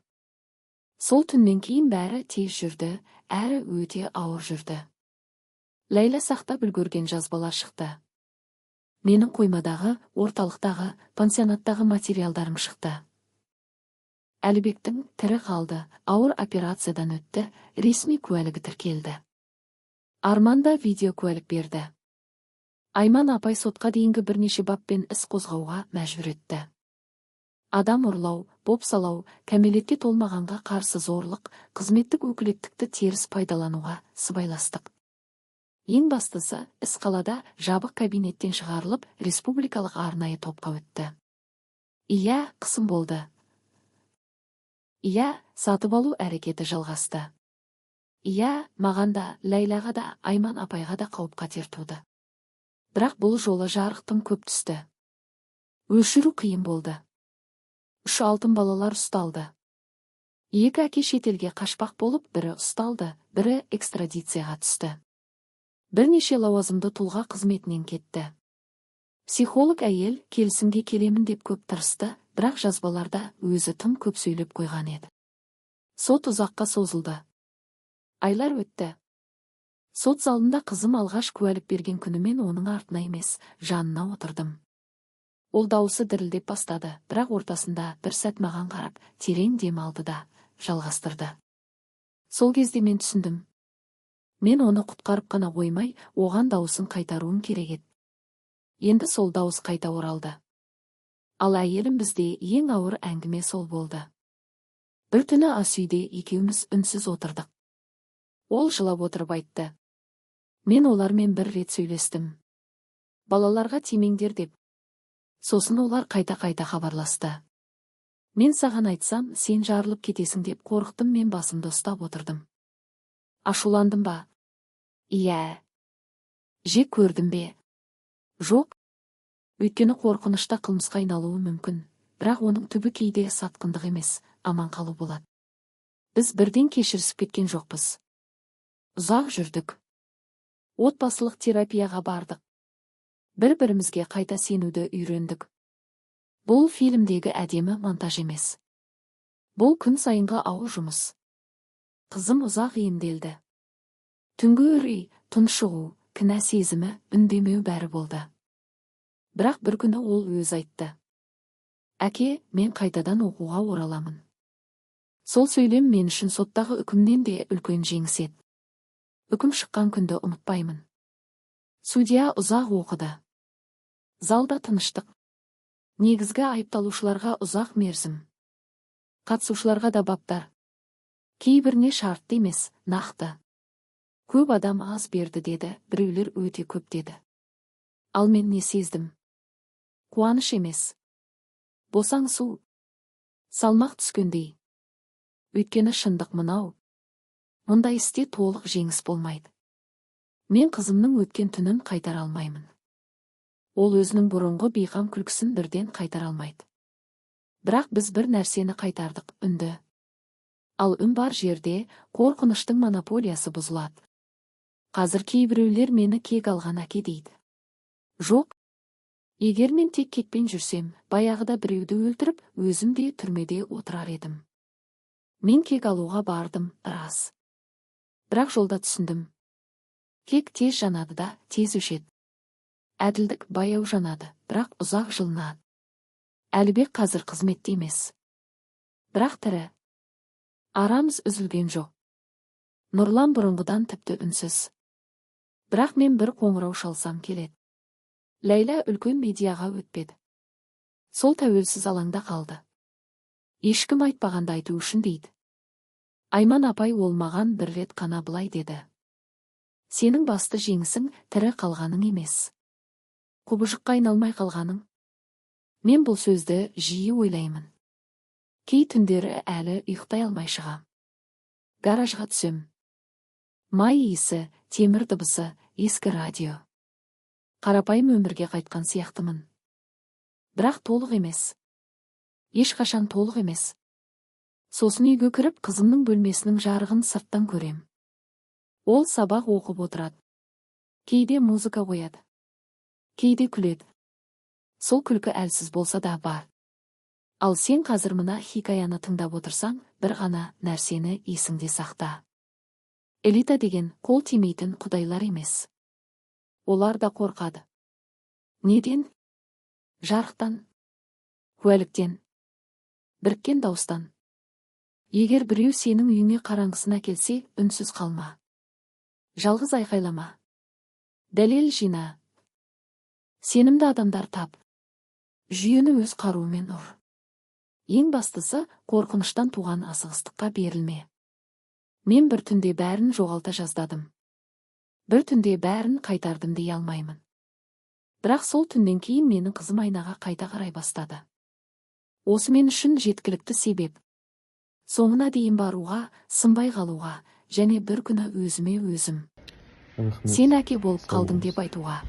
Speaker 2: Сол түннен кейін бәрі тез жүрді, әрі өте ауыр жүрді. Ләйла сақтап үлгерген жазбалар шықты. Менің қоймадағы, орталықтағы, пансионаттағы материалдарым шықты. Әлібектің тірі қалды, ауыр операциядан өтті, ресми куәлігі тіркелді. Арманда видео куәлік берді. Айман апай сотқа дейінгі бірнеше баппен іс қозғауға мәжбүр етті. Адам ұрлау, бопсалау, кәмелетке толмағанға қарсы зорлық, қызметтік өкілеттікті теріс пайдалануға сыбайластық. Ең бастысы, іс қалада жабық кабинеттен шығарылып, республикалық арнайы топқа өтті. Иә, қысым болды. Иә, сатып алу әрекеті жалғасты. Иә, маған да, Ләйлаға да, Айман апайға да қауіп қатер туды. Бірақ бұл жолы жарықтың көп түсті. Өшіру қиын болды. 3 алтын балалар ұсталды. Екі әке шетелге қашпақ болып, бірі ұсталды, бірі экстрадицияға түсті. Бірнеше лауазымды тұлға қызметінен кетті. Психолог әйел келісімге келемін деп көп тырысты, бірақ жазбаларда өзі тым көп сөйлеп қойған еді. Сот ұзаққа созылды. Айлар өтті. Сот залында қызым алғаш куәлік берген күнімен оның артына емес, жанына отырдым. Ол дауысы дірілдеп бастады, бірақ ортасында бір сәт маған қарап, терең дем алды да жалғастырды. Сол кезде мен түсіндім. Мен оны құтқарып қана қоймай, оған дауысын қайтаруым керек еді. Енді сол дауыс қайта оралды. Ал әйелім бізде ең ауыр әңгіме сол болды. Бір түні ас үйде екеуміз үнсіз отырдық. Ол жылап отырып айтты. Мен олармен бір рет сөйлестім. Балаларға тимеңдер деп. Сосын олар қайта-қайта хабарласты. Мен саған айтсам, сен жарылып кетесің деп қорықтым, мен басымды ұстап отырдым. Ашуландым ба? Иә. Жек көрдім бе? Жоқ. Өйткені қорқынышта қылмысқа айналуы мүмкін, бірақ оның түбі кейде сатқындық емес, аман қалу болады. Біз бірден кешірісіп кеткен жоқпыз. Ұзақ жүрдік. Отбасылық терапияға бардық. Бір-бірімізге қайта сенуді үйрендік. Бұл фильмдегі әдемі монтаж емес. Бұл күн сайынғы ауыр жұмыс. Қызым ұзақ емделді. Түнгі үрей, тұншығу, кінә сезімі, үндемеу бәрі болды. Бірақ бір күні ол өз айтты. Әке, мен қайтадан оқуға ораламын. Сол сөйлем мен үшін соттағы үкімнен де үлкен жеңіс еді. Үкім шыққан күнді ұмытпаймын. Судья ұзақ оқыды. Залда тыныштық. Негізгі айыпталушыларға ұзақ мерзім. Қатысушыларға да баптар. Кейбіріне шартты емес, нақты. Көп адам аз берді деді, біреулер өте көп деді. Ал мен не сездім? Қуаныш емес. Босаңсу. Салмақ түскендей. Өйткені шындық мынау. Мұндай істе толық жеңіс болмайды. Мен қызымның өткен түнін қайтара алмаймын. Ол өзінің бұрынғы бейқам күлкісін бірден қайтара алмайды. Бірақ біз бір нәрсені қайтардық, үнді. Ал үн бар жерде қорқыныштың монополиясы бұзылады. Қазір кейбіреулер мені кек алған әке дейді. Жоқ. Егер мен тек кекпен жүрсем, баяғыда біреуді өлтіріп, өзім де түрмеде отырар едім. Мен кек алуға бардым, рас. Бірақ жолда түсіндім. Кек тез жанады да, тез өшеді. Әділдік баяу жанады, бірақ ұзақ жылынады. Әлібек қазір қызметте емес. Бірақ тірі. Арамыз үзілген жоқ. Нұрлан бұрынғыдан тіпті үнсіз. Бірақ мен бір қоңырау шалсам келеді. Ләйла үлкен медиаға өтпеді. Сол тәуелсіз алаңда қалды. Ешкім айтпағанды айту үшін дейді. Айман апай ол маған бір рет қана былай деді. Сенің басты жеңісің тірі қалғаның емес. Құбыжыққа айналмай қалғаның. Мен бұл сөзді жиі ойлаймын. Кей түндері әлі ұйықтай алмай шығам. Гаражға түсем. Май иісі, темір дыбысы, ескі радио. Қарапайым өмірге қайтқан сияқтымын. Бірақ толық емес. Ешқашан толық емес. Сосын үйге кіріп, қызымның бөлмесінің жарығын сырттан көрем. Ол сабақ оқып отырады. Кейде музыка қояды. Кейде күледі. Сол күлкі әлсіз болса да бар. Ал сен қазір мына хикаяны тыңдап отырсаң, бір ғана нәрсені есіңде сақта. Элита деген қол тимейтін құдайлар емес. Олар да қорқады. Неден? Жарықтан, куәліктен, біріккен дауыстан. Егер біреу сенің үйіңе қараңғысына келсе, үнсіз қалма. Жалғыз айқайлама. Дәлел жина. Сенімді адамдар тап. Жүйені өз қаруымен ұр. Ең бастысы, қорқыныштан туған асығыстыққа берілме. Мен бір түнде бәрін жоғалта жаздадым. Бір түнде бәрін қайтардым дей алмаймын. Бірақ сол түннен кейін менің қызым айнаға қайта қарай бастады. Осы мен үшін жеткілікті себеп. Соңына дейін баруға, сынбай қалуға, және бір күні өзіме өзім. Сен әке болып қалдың деп айтуға.